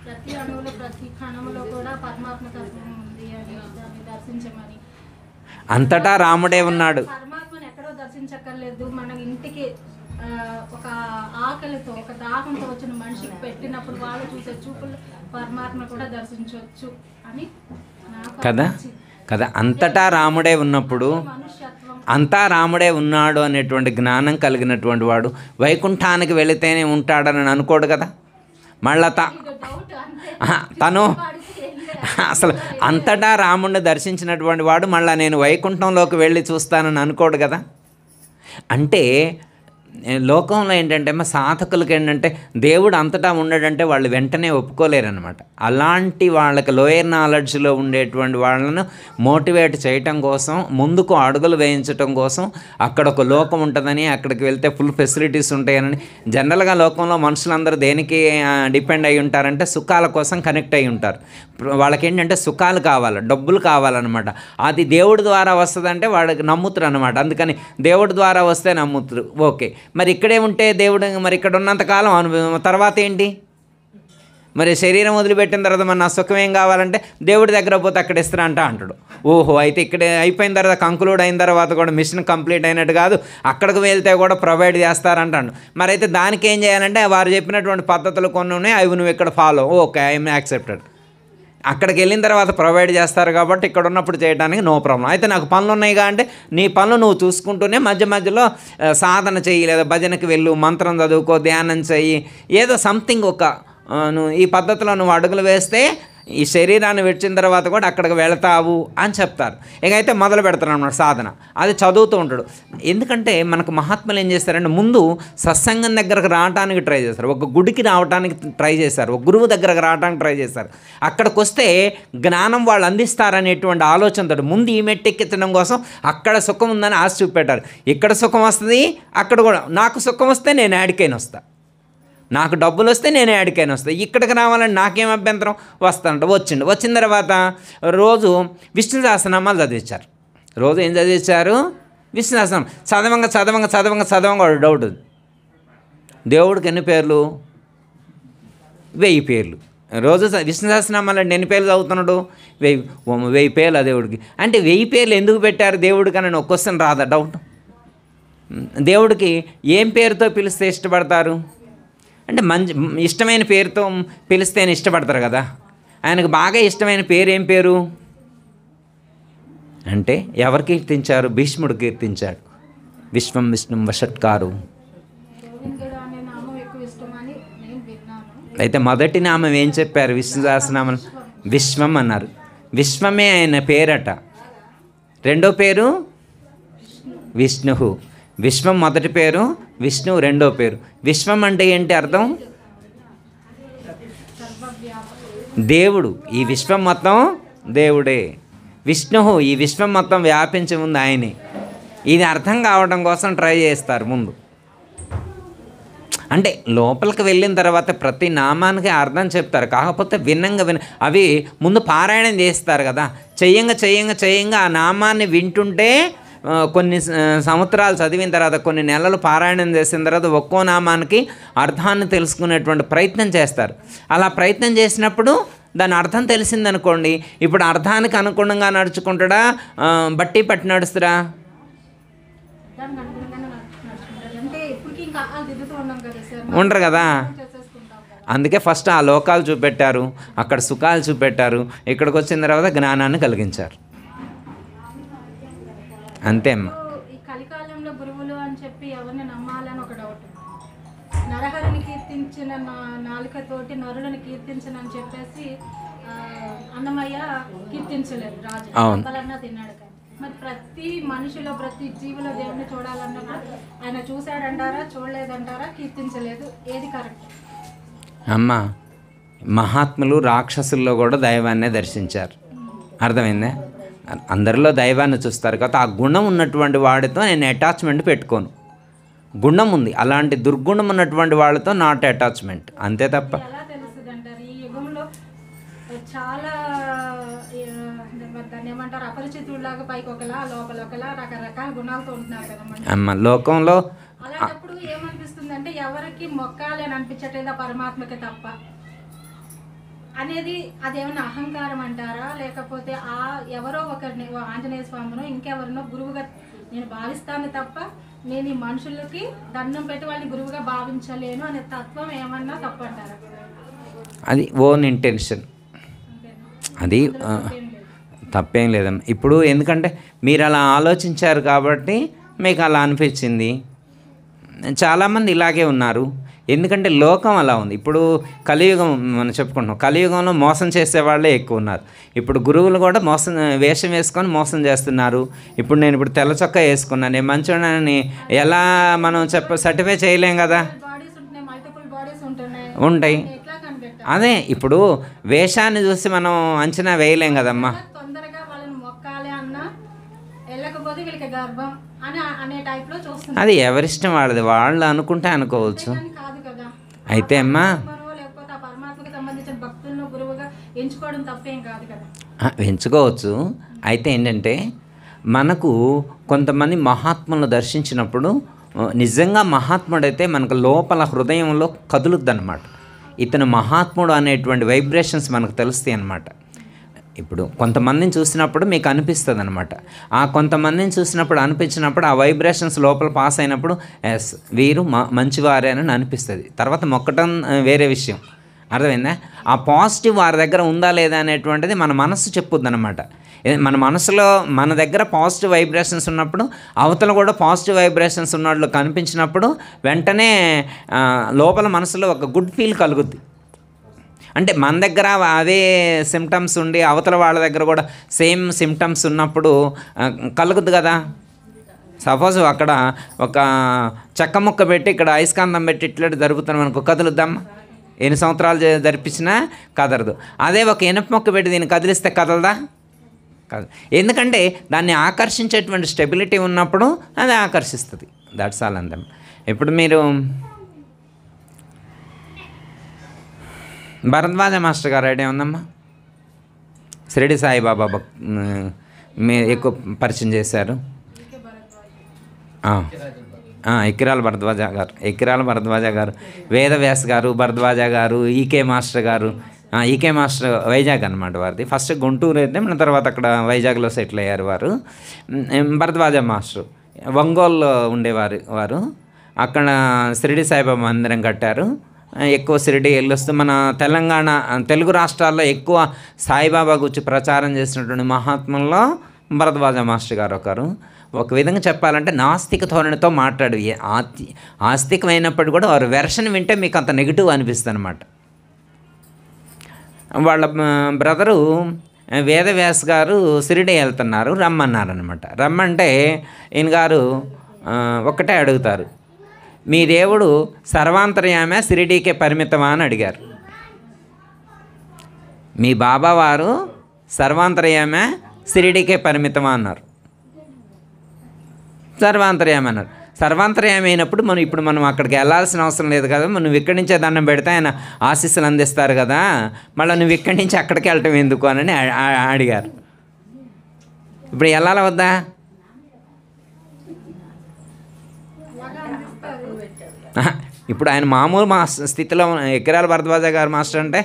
ప్రతి అణువులో ప్రతి కణములో కూడా పరమాత్మ తత్వం ఉంది అని దాన్ని దర్శించమని. అంతటా రాముడే ఉన్నాడు. పరమాత్మను ఎక్కడో దర్శించక్కర్లేదు, మన ఇంటికి ఒక ఆకలితో ఒక దాహంతో వచ్చిన మనిషికి పెట్టినప్పుడు వాళ్ళు చూసే చూపులు పరమాత్మ కూడా దర్శించవచ్చు అని నాకు కదా అనిపించింది. కదా అంతటా రాముడే ఉన్నప్పుడు మనుష్యత్వం అంతా రాముడే ఉన్నాడు అనేటువంటి జ్ఞానం కలిగినటువంటి వాడు వైకుంఠానికి వెళితేనే ఉంటాడని అనుకోడు కదా. మళ్ళా డౌట్ అంతే. తను వాడికి ఏం లేదు. అసలు అంతటా రాముడిని దర్శించినటువంటి వాడు మళ్ళీ నేను వైకుంఠంలోకి వెళ్ళి చూస్తానని అనుకోడు కదా. అంటే లోకంలో ఏంటంటే సాధకులకి ఏంటంటే దేవుడు అంతటా ఉండడంటే వాళ్ళు వెంటనే ఒప్పుకోలేరనమాట. అలాంటి వాళ్ళకి లోయర్ నాలెడ్జ్లో ఉండేటువంటి వాళ్ళను మోటివేట్ చేయటం కోసం, ముందుకు అడుగులు వేయించటం కోసం అక్కడ ఒక లోకం ఉంటుందని, అక్కడికి వెళ్తే ఫుల్ ఫెసిలిటీస్ ఉంటాయని. జనరల్గా లోకంలో మనుషులందరూ దేనికి డిపెండ్ అయి ఉంటారంటే సుఖాల కోసం కనెక్ట్ అయి ఉంటారు. వాళ్ళకేంటంటే సుఖాలు కావాలి, డబ్బులు కావాలన్నమాట. అది దేవుడి ద్వారా వస్తుందంటే వాడికి నమ్ముతారు అనమాట. అందుకని దేవుడి ద్వారా వస్తే నమ్ముతారు. ఓకే, మరి ఇక్కడే ఉంటే దేవుడు మరి ఇక్కడ ఉన్నంతకాలం అనుభవం, తర్వాత ఏంటి? మరి శరీరం వదిలిపెట్టిన తర్వాత మన నా సుఖం ఏం కావాలంటే దేవుడి దగ్గర పోతే అక్కడ ఇస్తారా అంటాడు. ఓహో, అయితే ఇక్కడ అయిపోయిన తర్వాత కంక్లూడ్ అయిన తర్వాత కూడా మిషన్ కంప్లీట్ అయినట్టు కాదు, అక్కడికి వెళ్తే కూడా ప్రొవైడ్ చేస్తారంటాడు. మరి అయితే దానికి ఏం చేయాలంటే వారు చెప్పినటువంటి పద్ధతులు కొన్ని ఉన్నాయి, అవి నువ్వు ఇక్కడ ఫాలో. Okay, I'm accepted. అక్కడికి వెళ్ళిన తర్వాత ప్రొవైడ్ చేస్తారు కాబట్టి ఇక్కడ ఉన్నప్పుడు చేయడానికి నో ప్రాబ్లం. అయితే నాకు పనులు ఉన్నాయిగా అంటే నీ పనులు నువ్వు చూసుకుంటూనే మధ్య మధ్యలో సాధన చెయ్యి, లేదా భజనకి వెళ్ళు, మంత్రం చదువుకో, ధ్యానం చెయ్యి, ఏదో సంథింగ్ ఒక నువ్వు ఈ పద్ధతిలో నువ్వు అడుగులు వేస్తే ఈ శరీరాన్ని విడిచిన తర్వాత కూడా అక్కడికి వెళతావు అని చెప్తారు. ఇక అయితే మొదలు పెడతారు అన్నమాట సాధన. అది చదువుతూ ఉంటాడు. ఎందుకంటే మనకు మహాత్ములు ఏం చేస్తారంటే ముందు సత్సంగం దగ్గరకు రావడానికి ట్రై చేస్తారు, ఒక గుడికి రావడానికి ట్రై చేశారు, ఒక గురువు దగ్గరకు రావడానికి ట్రై చేశారు. అక్కడికి వస్తే జ్ఞానం వాళ్ళు అందిస్తారనేటువంటి ఆలోచనతో ముందు ఈ మెట్టెక్కించడం కోసం అక్కడ సుఖం ఉందని ఆశ చూపెట్టారు. ఇక్కడ సుఖం వస్తుంది, అక్కడ కూడా నాకు సుఖం వస్తే నేను యాడికైనా వస్తాను, నాకు డబ్బులు వస్తే నేను యాడికైనా వస్తాను, ఇక్కడికి రావాలని నాకేం అభ్యంతరం, వస్తానంట. వచ్చిన తర్వాత రోజు విష్ణు సహస్రనామాలు చదివించారు. రోజు ఏం చదివించారు? విష్ణు సహస్రనామం. చదవంగా వాడు డౌట్ ఉంది, దేవుడికి ఎన్ని పేర్లు? 1000 పేర్లు. రోజు విష్ణు సహస్రనామాలు అంటే ఎన్ని పేర్లు చదువుతున్నాడు? 1000 పేర్లు ఆ దేవుడికి. అంటే 1000 పేర్లు ఎందుకు పెట్టారు దేవుడికి అని ఒక క్వశ్చన్ రాదా? డౌట్. దేవుడికి ఏం పేరుతో పిలిస్తే ఇష్టపడతారు అంటే మంచి ఇష్టమైన పేరుతో పిలిస్తేనే ఇష్టపడతారు కదా. ఆయనకు బాగా ఇష్టమైన పేరు ఏం పేరు అంటే ఎవరు కీర్తించారు? భీష్ముడు కీర్తించాడు. విశ్వం విష్ణుం వషట్కారు. గోవిందుడు అనే నామం ఎక్కువ ఇష్టమని నేను విన్నాను. అయితే మొదటి నామం ఏం చెప్పారు? విష్ణు సహస్రనామం విశ్వం అన్నారు. విశ్వమే ఆయన పేరట. రెండో పేరు విష్ణువు. విశ్వం మొదటి పేరు, విష్ణువు రెండో పేరు. విశ్వం అంటే ఏంటి అర్థం? దేవుడు. ఈ విశ్వం మొత్తం దేవుడే. విష్ణువు ఈ విశ్వం మొత్తం వ్యాపించి ఉంది ఆయనే. ఇది అర్థం కావడం కోసం ట్రై చేస్తారు ముందు. అంటే లోపలికి వెళ్ళిన తర్వాత ప్రతి నామానికి అర్థం చెప్తారు, కాకపోతే అవి ముందు పారాయణం చేస్తారు కదా. చెయ్యంగా ఆ నామాన్ని వింటుంటే కొన్ని సంవత్సరాలు చదివిన తర్వాత, కొన్ని నెలలు పారాయణం చేసిన తర్వాత ఒక్కో నామానికి అర్థాన్ని తెలుసుకునేటువంటి ప్రయత్నం చేస్తారు. అలా ప్రయత్నం చేసినప్పుడు దాని అర్థం తెలిసిందనుకోండి, ఇప్పుడు అర్థానికి అనుగుణంగా నడుచుకుంటాడా, బట్టి పట్టి నడుస్తురా? దానికి అనుగుణంగానే నడుచుకుంటారు. అంటే ఇప్పటికీ ఇంకా దిద్దుతూ ఉన్నాం కదా సార్, ఉండరు కదా. చేసేసుకుంటాం కదా. అందుకే ఫస్ట్ ఆ లోకాలు చూపెట్టారు, అక్కడ సుఖాలు చూపెట్టారు, ఇక్కడికి వచ్చిన తర్వాత జ్ఞానాన్ని కలిగించారు. అంతే అమ్మా. ఈ కలికాలంలో గురువులు అని చెప్పి ఎవరిని నమ్మాలని ఒక డౌట్. నరహరిని కీర్తించిన నాలుకతోటి నరులను కీర్తించనని చెప్పేసి అన్నమయ్య కీర్తించలేదు రాజు. అప్పలన్నా తిన్నాడు కానీ. మరి ప్రతి మనిషిలో ప్రతి జీవిలో దేవుడిని చూడాలన్నప్పుడు ఆయన చూశాడంటారా, చూడలేదంటారా, కీర్తించలేదు, ఏది కరెక్ట్? అమ్మా, మహాత్ములు రాక్షసుల్లో కూడా దైవాన్నే దర్శించారు. అర్థమైందా? అందరిలో దైవాన్ని చూస్తారు కాబట్టి ఆ గుణం ఉన్నటువంటి వాడితో నేను అటాచ్మెంట్ పెట్టుకోను. గుణం ఉంది, అలాంటి దుర్గుణం ఉన్నటువంటి వాళ్ళతో నాట్ అటాచ్మెంట్, అంతే తప్ప. ఎలా తెలుస్తుంది అంటారు ఈ యుగంలో చాలా దాన్ని ఏమంటారు అపరిచితుల్లాగా పైకి ఒకలా లోపల ఒకలా రకరకాల గుణాలతో ఉంటున్నారు కదా అమ్మ లోకంలో. అలాంటప్పుడు ఏమనిపిస్తుంది అంటే ఎవరికి మొక్కాలి అని అనిపించట్లేదా పరమాత్మకి తప్ప అనేది, అదేమన్నా అహంకారం అంటారా, లేకపోతే ఆ ఎవరో ఒకరిని ఆంజనేయ స్వామినో ఇంకెవరినో గురువుగా నేను భావిస్తాను తప్ప నేను ఈ మనుషులకి దండం పెట్టి వాళ్ళని గురువుగా భావించలేను అనే తత్వం ఏమన్నా తప్పంటారా? అది ఓన్ ఇంటెన్షన్, అది తప్పేం లేదమ్మా. ఇప్పుడు ఎందుకంటే మీరు అలా ఆలోచించారు కాబట్టి మీకు అలా అనిపించింది. చాలామంది ఇలాగే ఉన్నారు, ఎందుకంటే లోకం అలా ఉంది. ఇప్పుడు కలియుగం మనం చెప్పుకుంటున్నాం, కలియుగంలో మోసం చేసేవాళ్ళే ఎక్కువ ఉన్నారు. ఇప్పుడు గురువులు కూడా వేషం వేసుకొని మోసం చేస్తున్నారు. ఇప్పుడు నేను తెల్ల చొక్కా వేసుకున్నాను, నేను మంచోడని ఎలా మనం సర్టిఫై చేయలేం కదా, ఉంటాయి. అదే ఇప్పుడు వేషాన్ని చూసి మనం అంచనా వేయలేం కదమ్మా. తొందరగా వాళ్ళని మొక్కాలి అన్నా వెళ్ళకపోతే వీళ్ళకి గర్భం అని అనే టైప్లో చూస్తున్నారు. అది ఎవరిష్టం వాళ్ళది, వాళ్ళు అనుకుంటే అనుకోవచ్చు. కాదు కదా, అయితే అమ్మా లేకపోతే ఆ పరమాత్మకి సంబంధించిన భక్తులను గురువుగా ఎంచుకోవడం తప్పేం కాదు కదా. ఎంచుకోవచ్చు. అయితే ఏంటంటే మనకు కొంతమంది మహాత్ములను దర్శించినప్పుడు నిజంగా మహాత్ముడైతే మనకు లోపల హృదయంలో కదులుద్దన్నమాట. ఇతను మహాత్ముడు అనేటువంటి వైబ్రేషన్స్ మనకు తెలుస్తాయి అన్నమాట. ఇప్పుడు కొంతమందిని చూసినప్పుడు మీకు అనిపిస్తుంది అనమాట. ఆ కొంతమందిని చూసినప్పుడు అనిపించినప్పుడు ఆ వైబ్రేషన్స్ లోపల పాస్ అయినప్పుడు ఎస్ వీరు మంచివారే అని అనిపిస్తుంది. తర్వాత మొక్కటం వేరే విషయం, అర్థమైందా? ఆ పాజిటివ్ వారి దగ్గర ఉందా లేదా అనేటువంటిది మన మనసు చెప్పుద్ది అనమాట. మన మనసులో మన దగ్గర పాజిటివ్ వైబ్రేషన్స్ ఉన్నప్పుడు అవతల కూడా పాజిటివ్ వైబ్రేషన్స్ ఉన్నట్లు కనిపించినప్పుడు వెంటనే లోపల మనసులో ఒక గుడ్ ఫీల్ కలుగుద్ది. అంటే మన దగ్గర అదే సిమ్టమ్స్ ఉండి అవతల వాళ్ళ దగ్గర కూడా సేమ్ సిమ్టమ్స్ ఉన్నప్పుడు కలుగుద్ది కదా. సపోజ్ అక్కడ ఒక చెక్క ముక్క పెట్టి ఇక్కడ అయస్కాంతం పెట్టి ఇట్లా జరుపుతున్నాం అనుకో, కదులుద్దామా? ఎన్ని సంవత్సరాలు జరిపించినా కదలదు. అదే ఒక ఇనుప మొక్క పెట్టి దీన్ని కదిలిస్తే కదలదా? కాదు. ఎందుకంటే దాన్ని ఆకర్షించేటువంటి స్టెబిలిటీ ఉన్నప్పుడు అది ఆకర్షిస్తుంది. దట్స్ ఆల్ అందం. ఇప్పుడు మీరు భరద్వాజ మాస్టర్ గారు ఐడియా ఉందమ్మా? షిరిడి సాయిబాబా మీరు ఎక్కువ పరిచయం చేశారు. ఎక్కిరాల భరద్వాజ గారు, వేదవ్యాస్ గారు, భరద్వాజ గారు, ఈకే మాస్టర్ గారు. ఈకే మాస్టర్ వైజాగ్ అనమాట వారిది. ఫస్ట్ గుంటూరు అయితే మన తర్వాత అక్కడ వైజాగ్లో సెటిల్ అయ్యారు వారు. భరద్వాజ మాస్టర్ ఒంగోలులో ఉండేవారు వారు. అక్కడ షిరిడి సాయిబాబా మందిరం కట్టారు. ఎక్కువ షిరిడి వెళ్ళొస్తూ మన తెలంగాణ తెలుగు రాష్ట్రాల్లో ఎక్కువ సాయిబాబా గురించి ప్రచారం చేసినటువంటి మహాత్ముల్లో భరద్వాజ మాస్టర్ గారు ఒకరు. ఒక విధంగా చెప్పాలంటే నాస్తిక ధోరణితో మాట్లాడు, ఆస్తికమైనప్పుడు కూడా వారు వెర్షన్ వింటే మీకు అంత నెగిటివ్ అనిపిస్తుంది అనమాట. వాళ్ళ బ్రదరు వేదవ్యాస్ గారు షిరిడి వెళ్తున్నారు, రమ్మన్నారనమాట. రమ్మంటే ఈయన గారు ఒక్కటే అడుగుతారు, మీ దేవుడు సర్వాంతర్యామే షిరిడీకే పరిమితమా అని అడిగారు. మీ బాబా వారు సర్వాంతర్యామే షిరిడీకే పరిమితమా అన్నారు. సర్వాంతర్యామి అన్నారు. సర్వాంతర్యామి అయినప్పుడు మనం అక్కడికి వెళ్ళాల్సిన అవసరం లేదు కదా, నువ్వు ఇక్కడి నుంచే దండం పెడితే ఆయన ఆశీస్సులు అందిస్తారు కదా, మళ్ళీ నువ్వు ఇక్కడి నుంచి అక్కడికి వెళ్ళటం ఎందుకు అని అడిగారు. ఇప్పుడు వెళ్ళాలా వద్దా? ఇప్పుడు ఆయన మామూలు స్థితిలో ఎక్కిరాల భరద్వాజ గారు మాస్టర్ అంటే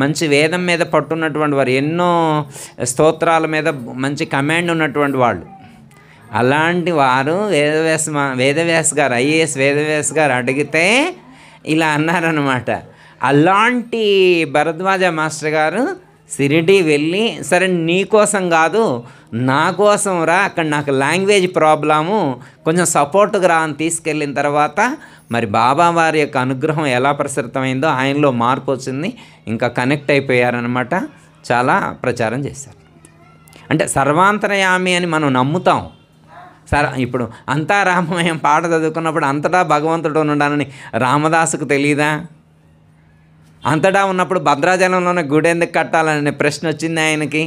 మంచి వేదం మీద పట్టున్నటువంటి వారు, ఎన్నో స్తోత్రాల మీద మంచి కమాండ్ ఉన్నటువంటి వాళ్ళు. అలాంటి వారు వేదవ్యాస్ గారు, ఐఏఎస్ వేదవ్యాస్ గారు అడిగితే ఇలా అన్నారనమాట. అలాంటి భరద్వాజ మాస్టర్ గారు షిరిడి వెళ్ళి, సరే నీ కోసం కాదు నా కోసం రా, అక్కడ నాకు లాంగ్వేజ్ ప్రాబ్లము, కొంచెం సపోర్ట్గా రా అని తీసుకెళ్ళిన తర్వాత మరి బాబా వారి యొక్క అనుగ్రహం ఎలా ప్రసరితమైందో ఆయనలో మార్పు వచ్చింది, ఇంకా కనెక్ట్ అయిపోయారనమాట. చాలా ప్రచారం చేశారు. అంటే సర్వాంతర్యామి అని మనం నమ్ముతాం. ఇప్పుడు అంతా రామమయం పాట చదువుకున్నప్పుడు అంతటా భగవంతుడు ఉన్నాడని రామదాసుకు తెలియదా? అంతటా ఉన్నప్పుడు భద్రాచలంలోనే గుడి ఎందుకు కట్టాలనే ప్రశ్న వచ్చింది ఆయనకి.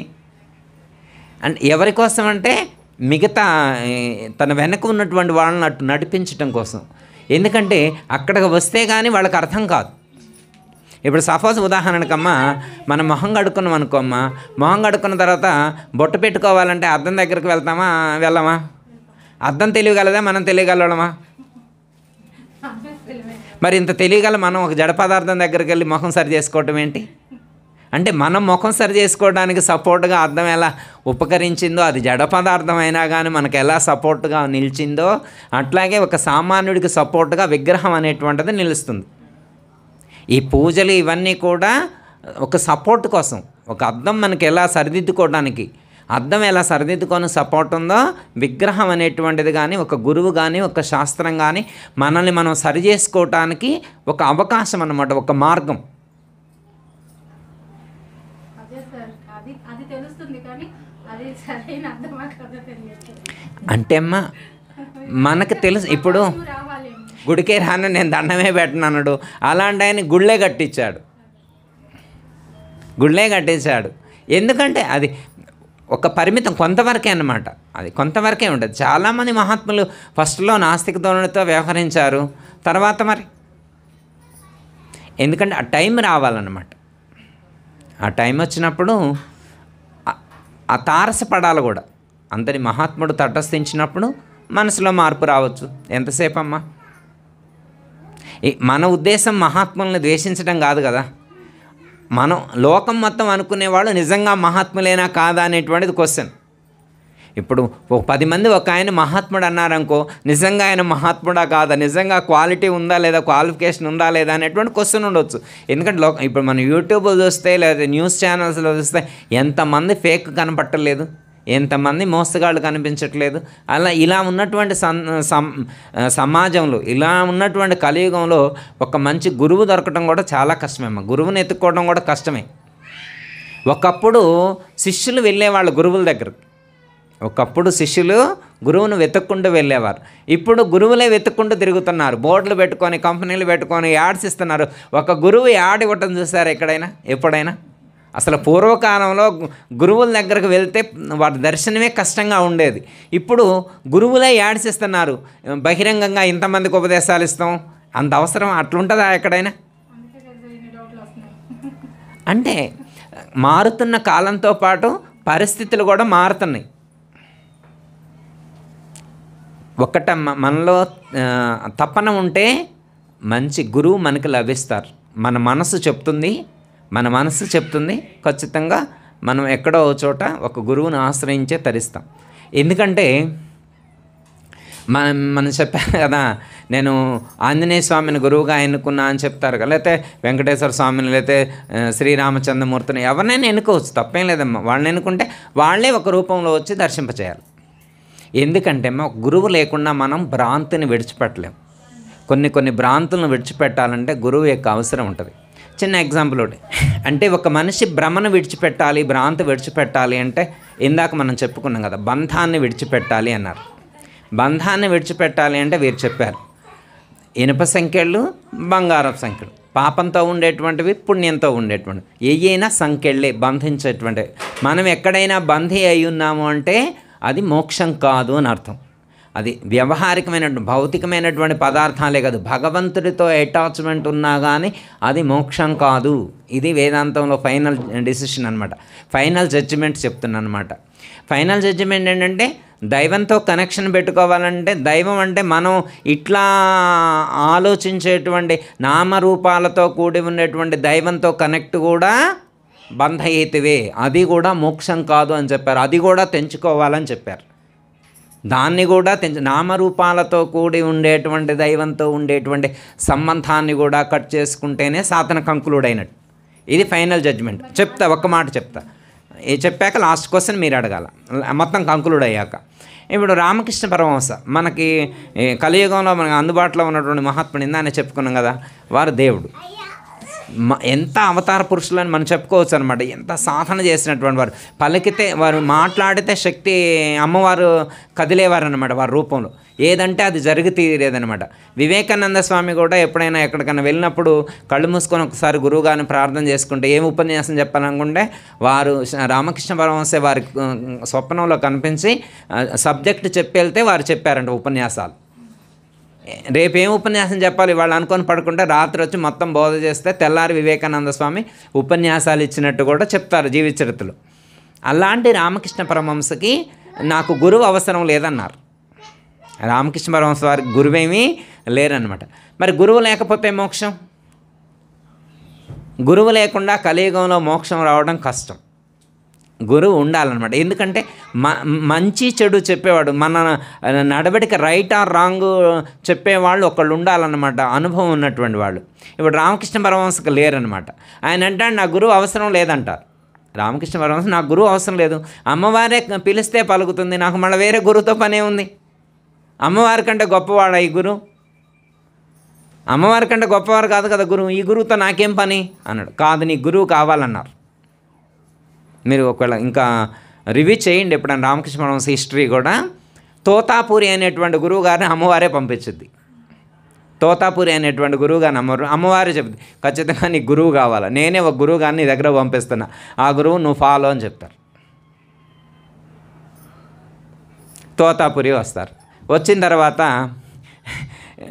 అండ్ ఎవరి కోసం అంటే మిగతా తన వెనక ఉన్నటువంటి వాళ్ళని అటు నడిపించటం కోసం. ఎందుకంటే అక్కడికి వస్తే కానీ వాళ్ళకి అర్థం కాదు. ఇప్పుడు సపోజ్ ఉదాహరణకమ్మా మనం మొహం కడుక్కున్నాం అనుకోమ్మా, మొహం కడుక్కున్న తర్వాత బొట్టు పెట్టుకోవాలంటే అద్దం దగ్గరికి వెళ్ళమా? అద్దం తెలియగలదా, మనం తెలియగలమా? మరి ఇంత తెలియగల మనం ఒక జడ పదార్థం దగ్గరికి వెళ్ళి ముఖం సరి చేసుకోవటం ఏంటి? అంటే మనం ముఖం సరి చేసుకోవడానికి సపోర్ట్గా అద్దం ఎలా ఉపకరించిందో, అది జడ పదార్థం అయినా కానీ మనకు ఎలా సపోర్ట్గా నిలిచిందో, అట్లాగే ఒక సామాన్యుడికి సపోర్ట్గా విగ్రహం అనేటువంటిది నిలుస్తుంది. ఈ పూజలు ఇవన్నీ కూడా ఒక సపోర్ట్ కోసం. ఒక అద్దం మనకి ఎలా సరిదిద్దుకోవడానికి, అద్దం ఎలా సరిదిద్దుకొని సపోర్ట్ ఉందో, విగ్రహం అనేటువంటిది కానీ, ఒక గురువు కానీ, ఒక శాస్త్రం కానీ మనల్ని మనం సరి చేసుకోవటానికి ఒక అవకాశం అన్నమాట, ఒక మార్గం. అది తెలుస్తుంది కానీ అది సరైన అర్థమా కదా తెలియదు. అంటే అమ్మా మనకు తెలుసు. ఇప్పుడు గుడికే రాను నేను దండమే పెట్టను అన్నాడు, అలాంటి ఆయన గుళ్ళే కట్టించాడు. ఎందుకంటే అది ఒక పరిమితం కొంతవరకే అన్నమాట, అది కొంతవరకే ఉంటుంది. చాలామంది మహాత్ములు ఫస్ట్లో నాస్తిక ధోరణితో వ్యవహరించారు, తర్వాత మరి ఎందుకంటే ఆ టైం రావాలన్నమాట. ఆ టైం వచ్చినప్పుడు ఆ తారసపడాలి కూడా. అంతని మహాత్ముడు తటస్థించినప్పుడు మనసులో మార్పు రావచ్చు. ఎంతసేపు అమ్మా? మన ఉద్దేశం మహాత్ములను ద్వేషించడం కాదు కదా. మనం లోకం మొత్తం అనుకునేవాళ్ళు నిజంగా మహాత్ములేనా కాదా అనేటువంటిది క్వశ్చన్. ఇప్పుడు ఒక 10 మంది ఒక ఆయన మహాత్ముడు అన్నారనుకో, నిజంగా ఆయన మహాత్ముడా కాదా, నిజంగా క్వాలిటీ ఉందా లేదా, క్వాలిఫికేషన్ ఉందా లేదా అనేటువంటి క్వశ్చన్ ఉండొచ్చు. ఎందుకంటే ఇప్పుడు మనం యూట్యూబ్లో చూస్తే లేదా న్యూస్ ఛానల్స్లో చూస్తే ఎంతమంది ఫేక్ కనపట్టలేదు, ఎంతమంది మోసగాళ్ళు కనిపించట్లేదు. ఇలా ఉన్నటువంటి సమాజంలో, ఇలా ఉన్నటువంటి కలియుగంలో ఒక మంచి గురువు దొరకడం కూడా చాలా కష్టమేమ్మా. గురువుని ఎత్తుక్కోవడం కూడా కష్టమే. ఒకప్పుడు శిష్యులు వెళ్ళేవాళ్ళు గురువుల దగ్గరకు. ఒకప్పుడు శిష్యులు గురువును వెతుక్కుంటూ వెళ్ళేవారు. ఇప్పుడు గురువులే వెతుక్కుంటూ తిరుగుతున్నారు. బోర్డులు పెట్టుకొని, కంపెనీలు పెట్టుకొని యాడ్స్ ఇస్తున్నారు. ఒక గురువు యాడ్ ఇవ్వటం చూసారు ఎప్పుడైనా? అసలు పూర్వకాలంలో గురువుల దగ్గరకు వెళ్తే వాటి దర్శనమే కష్టంగా ఉండేది. ఇప్పుడు గురువులే యాడ్స్ ఇస్తున్నారు. బహిరంగంగా ఇంతమందికి ఉపదేశాలు ఇస్తాం, అంత అవసరం అట్లుంటుందా ఎక్కడైనా? అంటే మారుతున్న కాలంతో పాటు పరిస్థితులు కూడా మారుతున్నాయి. మనలో తపన ఉంటే మంచి గురువు మనకు లభిస్తారు. మన మనసు చెప్తుంది ఖచ్చితంగా మనం ఎక్కడో చోట ఒక గురువుని ఆశ్రయించే తరిస్తాం. ఎందుకంటే మనం చెప్పాను కదా, నేను ఆంజనేయ స్వామిని గురువుగా ఎన్నుకున్నా అని చెప్తారు కదా, లేకపోతే వెంకటేశ్వర స్వామిని, లేకపోతే శ్రీరామచంద్రమూర్తిని, ఎవరినైనా ఎన్నుకోవచ్చు, తప్పేం లేదమ్మా. వాళ్ళని ఎన్నుకుంటే వాళ్ళే ఒక రూపంలో వచ్చి దర్శింపచేయాలి. ఎందుకంటే గురువు లేకుండా మనం భ్రాంతిని విడిచిపెట్టలేం. కొన్ని భ్రాంతులను విడిచిపెట్టాలంటే గురువు యొక్క అవసరం ఉంటుంది. చిన్న ఎగ్జాంపుల్ ఒకటి అంటే, ఒక మనిషి భ్రమను విడిచిపెట్టాలి, భ్రాంతి విడిచిపెట్టాలి అంటే ఇందాక మనం చెప్పుకున్నాం కదా, బంధాన్ని విడిచిపెట్టాలి అన్నారు. బంధాన్ని విడిచిపెట్టాలి అంటే వీరు చెప్పారు, ఇనుప సంఖ్యలు, బంగారపు సంఖ్యలు, పాపంతో ఉండేటువంటివి, పుణ్యంతో ఉండేటువంటివి, ఏయైనా సంఖ్యలే బంధించేటువంటివి. మనం ఎక్కడైనా బంధి అయి ఉన్నాము అంటే అది మోక్షం కాదు అని అర్థం. అది వ్యవహారికమైనటువంటి భౌతికమైనటువంటి పదార్థాలే కాదు, భగవంతుడితో అటాచ్మెంట్ ఉన్నా కానీ అది మోక్షం కాదు. ఇది వేదాంతంలో ఫైనల్ డిసిషన్ అనమాట, ఫైనల్ జడ్జిమెంట్ చెప్తున్నా అనమాట. ఫైనల్ జడ్జిమెంట్ ఏంటంటే, దైవంతో కనెక్షన్ పెట్టుకోవాలంటే, దైవం అంటే మనం ఇట్లా ఆలోచించేటువంటి నామరూపాలతో కూడి ఉండేటువంటి దైవంతో కనెక్ట్ కూడా బంధయితివే, అది కూడా మోక్షం కాదు అని చెప్పారు. అది కూడా తెంచుకోవాలని చెప్పారు. దాన్ని కూడా నామరూపాలతో కూడి ఉండేటువంటి దైవంతో ఉండేటువంటి సంబంధాన్ని కూడా కట్ చేసుకుంటేనే సాధన కంక్లూడ్ అయినట్టు. ఇది ఫైనల్ జడ్జ్మెంట్. ఒక్క మాట చెప్తా, చెప్పాక లాస్ట్ క్వశ్చన్ మీరు అడగాల, మొత్తం కంక్లూడ్ అయ్యాక. ఇప్పుడు రామకృష్ణ పరమహంస మనకి కలియుగంలో మనకు అందుబాటులో ఉన్నటువంటి మహాత్ముడు, ఇందానే చెప్పుకున్నాం కదా, వారు దేవుడు. ఎంత అవతార పురుషులని మనం చెప్పుకోవచ్చు అనమాట. ఎంత సాధన చేసినటువంటి వారు, పలికితే వారు మాట్లాడితే శక్తి అమ్మవారు కదిలేవారు అనమాట వారి రూపంలో. ఏదంటే అది జరిగి తీరేదనమాట. వివేకానంద స్వామి కూడా ఎప్పుడైనా ఎక్కడికైనా వెళ్ళినప్పుడు కళ్ళు మూసుకొని ఒకసారి గురువుగారిని ప్రార్థన చేసుకుంటే ఏం ఉపన్యాసం చెప్పాలనుకుంటే వారు రామకృష్ణ పరమహంస వారి స్వప్నంలో కనిపించి సబ్జెక్ట్ చెప్పి వెళ్తే వారు చెప్పారంట ఉపన్యాసాలు. రేపేం ఉపన్యాసం చెప్పాలి వాళ్ళు అనుకొని పడుకుంటే రాత్రి వచ్చి మొత్తం బోధ చేస్తే తెల్లారి వివేకానంద స్వామి ఉపన్యాసాలు ఇచ్చినట్టు కూడా చెప్తారు జీవిత చరిత్రలో. అలాంటి రామకృష్ణ పరమహంసకి నాకు గురువు అవసరం లేదన్నారు. రామకృష్ణ పరమహంస వారికి గురువేమీ లేరన్నమాట. మరి గురువు లేకపోతే మోక్షం, గురువు లేకుండా కలియుగంలో మోక్షం రావడం కష్టం. గురువు ఉండాలన్నమాట. ఎందుకంటే మంచి చెడు చెప్పేవాడు, మన నడవడిక రైట్ ఆర్ రాంగ్ చెప్పేవాళ్ళు ఒకళ్ళు ఉండాలన్నమాట, అనుభవం ఉన్నటువంటి వాళ్ళు. ఇప్పుడు రామకృష్ణ పరమహంసకు లేరనమాట. ఆయన అంటాడు నా గురువు అవసరం లేదంటారు. రామకృష్ణ పరమహంస నాకు గురువు అవసరం లేదు, అమ్మవారే పిలిస్తే పలుకుతుంది, నాకు మళ్ళీ వేరే గురువుతో పనే ఉంది. అమ్మవారి కంటే గొప్పవాడా ఈ గురువు? అమ్మవారి కంటే గొప్పవారు కాదు కదా గురువు, ఈ గురువుతో నాకేం పని అన్నాడు. కాదు, నీ గురువు కావాలన్నారు. మీరు ఒకవేళ ఇంకా రివ్యూ చేయండి ఎప్పుడైనా రామకృష్ణ పరమహంస హిస్టరీ కూడా. తోతాపూరి అనేటువంటి గురువు గారిని అమ్మవారే పంపించుద్ది. తోతాపూరి అనేటువంటి గురువు గారిని అమ్మవారే చెప్తుంది ఖచ్చితంగా నీకు గురువు కావాలా, నేనే ఒక గురువు గారిని నీ దగ్గర పంపిస్తున్నా, ఆ గురువు నువ్వు ఫాలో అని చెప్తారు. తోతాపూరి వస్తారు. వచ్చిన తర్వాత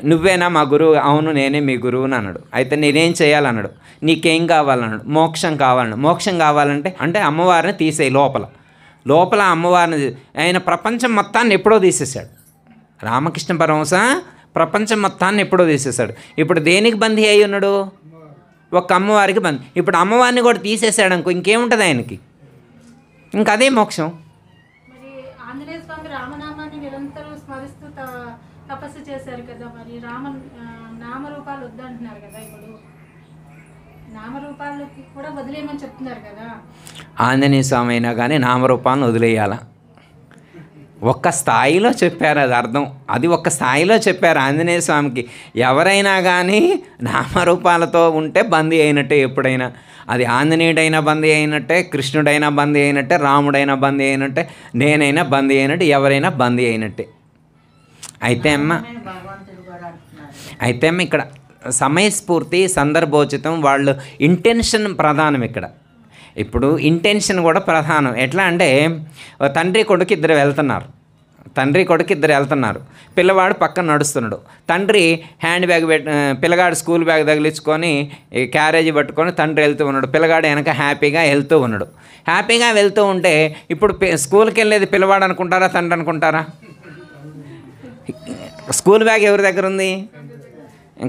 నువ్వేనా మా గురువు? అవును నేనే మీ గురువుని అన్నాడు. అయితే నేనేం చేయాలన్నాడు. నీకేం కావాలన్నాడు. మోక్షం కావాలన్నాడు. మోక్షం కావాలంటే అంటే అమ్మవారిని తీసేయి లోపల అమ్మవారిని. ఆయన ప్రపంచం మొత్తాన్ని ఎప్పుడో తీసేశాడు. రామకృష్ణ పరమహంస ప్రపంచం మొత్తాన్ని ఎప్పుడో తీసేశాడు. ఇప్పుడు దేనికి బందీ అయి ఉన్నాడు? ఒక అమ్మవారికి బందీ. ఇప్పుడు అమ్మవారిని కూడా తీసేశాడు అనుకో, ఇంకేముంటుంది ఆయనకి? ఇంక అదే మోక్షం. మరి ఆంజనేయ స్వామి రామనామాన్ని నిరంతరం స్మరిస్తూ తపస్సు చేశారు కదా, మరి నామరూపాలు వద్దంటున్నారు కదా, ఇప్పుడు నామరూపాలకి కూడా వదిలేయమని చెప్తున్నారు కదా. ఆంజనేయ స్వామి అయినా కానీ నామరూపాలను వదిలేయాలా? ఒక్క స్థాయిలో చెప్పారు, అది అర్థం. అది ఒక్క స్థాయిలో చెప్పారు ఆంజనేయ స్వామికి. ఎవరైనా కానీ నామరూపాలతో ఉంటే బందీ అయినట్టే ఎప్పుడైనా. అది ఆంజనేయుడైనా బందీ అయినట్టే, కృష్ణుడైనా బందీ అయినట్టే, రాముడైనా బందీ అయినట్టే, నేనైనా బందీ అయినట్టే, ఎవరైనా బందీ అయినట్టే. అయితే అమ్మ ఇక్కడ సమయస్ఫూర్తి, సందర్భోచితం, వాళ్ళు ఇంటెన్షన్ ప్రధానం ఇక్కడ. ఇప్పుడు ఇంటెన్షన్ కూడా ప్రధానం. ఎట్లా అంటే తండ్రి కొడుకు ఇద్దరు వెళ్తున్నారు. పిల్లవాడు పక్కన నడుస్తున్నాడు. తండ్రి హ్యాండ్ బ్యాగ్ పిల్లగాడు స్కూల్ బ్యాగ్ తగిలించుకొని క్యారేజీ పట్టుకొని తండ్రి వెళ్తూ ఉన్నాడు. పిల్లగాడు వెనక హ్యాపీగా వెళ్తూ ఉన్నాడు. హ్యాపీగా వెళ్తూ ఉంటే ఇప్పుడు స్కూల్కి వెళ్ళేది పిల్లవాడు అనుకుంటారా, తండ్రి అనుకుంటారా? స్కూల్ బ్యాగ్ ఎవరి దగ్గర ఉంది?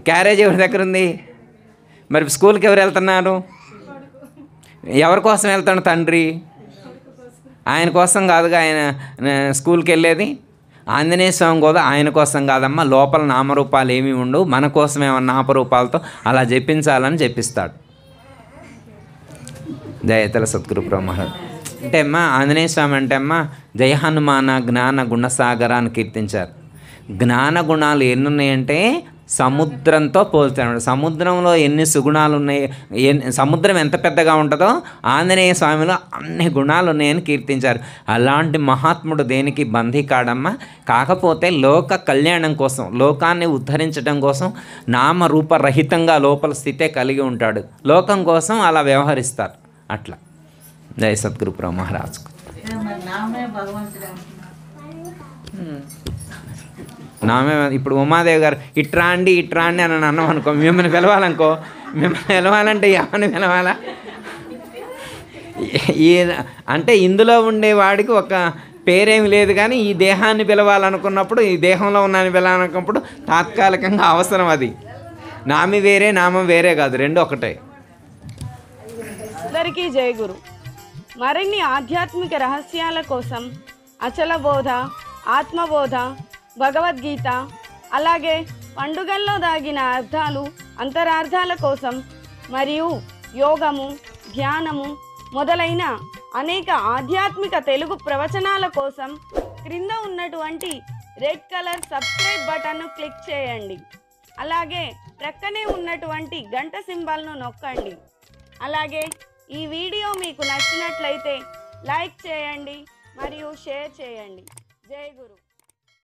క్యారేజ్ ఎవరి దగ్గర ఉంది? మరి స్కూల్కి ఎవరు వెళ్తున్నారు? ఎవరి కోసం వెళ్తాడు తండ్రి? ఆయన కోసం కాదుగా ఆయన స్కూల్కి వెళ్ళేది. ఆంజనేయ స్వామి కూడా ఆయన కోసం కాదమ్మా, లోపల నామరూపాలు ఏమీ ఉండవు, మన కోసం ఏమన్నా నామరూపాలతో అలా చెప్పించాలని చెప్పిస్తాడు. జయతల సద్గురు బ్రహ్మరాడు అంటే అమ్మా ఆంజనేయ స్వామి అంటే అమ్మా జయ హనుమాన జ్ఞాన గుణసాగర అని కీర్తించారు. జ్ఞాన గుణాలు ఎన్ని ఉన్నాయంటే సముద్రంతో పోల్చాడు. సముద్రంలో ఎన్ని సుగుణాలు ఉన్నాయి, సముద్రం ఎంత పెద్దగా ఉంటుందో ఆంజనేయ స్వామిలో అన్ని గుణాలు ఉన్నాయని కీర్తించారు. అలాంటి మహాత్ముడు దేనికి బందీ కాడమ్మా. కాకపోతే లోక కళ్యాణం కోసం, లోకాన్ని ఉద్ధరించడం కోసం నామరూపరహితంగా లోపల స్థితే కలిగి ఉంటాడు. లోకం కోసం అలా వ్యవహరిస్తారు. అట్లా జయ సద్గురు మహారాజ్కు. నామే ఇప్పుడు ఉమాదేవి గారు ఇట్రా అండి అని అన్నాం అనుకో, మిమ్మల్ని పిలవాలనుకో, మిమ్మల్ని పిలవాలంటే ఏమని పిలవాలా? అంటే ఇందులో ఉండేవాడికి ఒక పేరేమి లేదు, కానీ ఈ దేహాన్ని పిలవాలనుకున్నప్పుడు, ఈ దేహంలో ఉన్నాన్ని పిలవాలనుకున్నప్పుడు తాత్కాలికంగా అవసరం. అది నామి వేరే, నామం వేరే కాదు, రెండు ఒకటే. అందరికీ జయ గురు. మరిన్ని ఆధ్యాత్మిక రహస్యాల కోసం అచల బోధ, ఆత్మబోధ, భగవద్గీత, అలాగే పండుగల్లో దాగిన అర్థాలు, అంతరార్థాల కోసం మరియు యోగము, ధ్యానము మొదలైన అనేక ఆధ్యాత్మిక తెలుగు ప్రవచనాల కోసం క్రింద ఉన్నటువంటి రెడ్ కలర్ సబ్స్క్రైబ్ బటన్ను క్లిక్ చేయండి. అలాగే ప్రక్కనే ఉన్నటువంటి గంట సింబల్ను నొక్కండి. అలాగే ఈ వీడియో మీకు నచ్చినట్లయితే లైక్ చేయండి మరియు షేర్ చేయండి. జై గురు.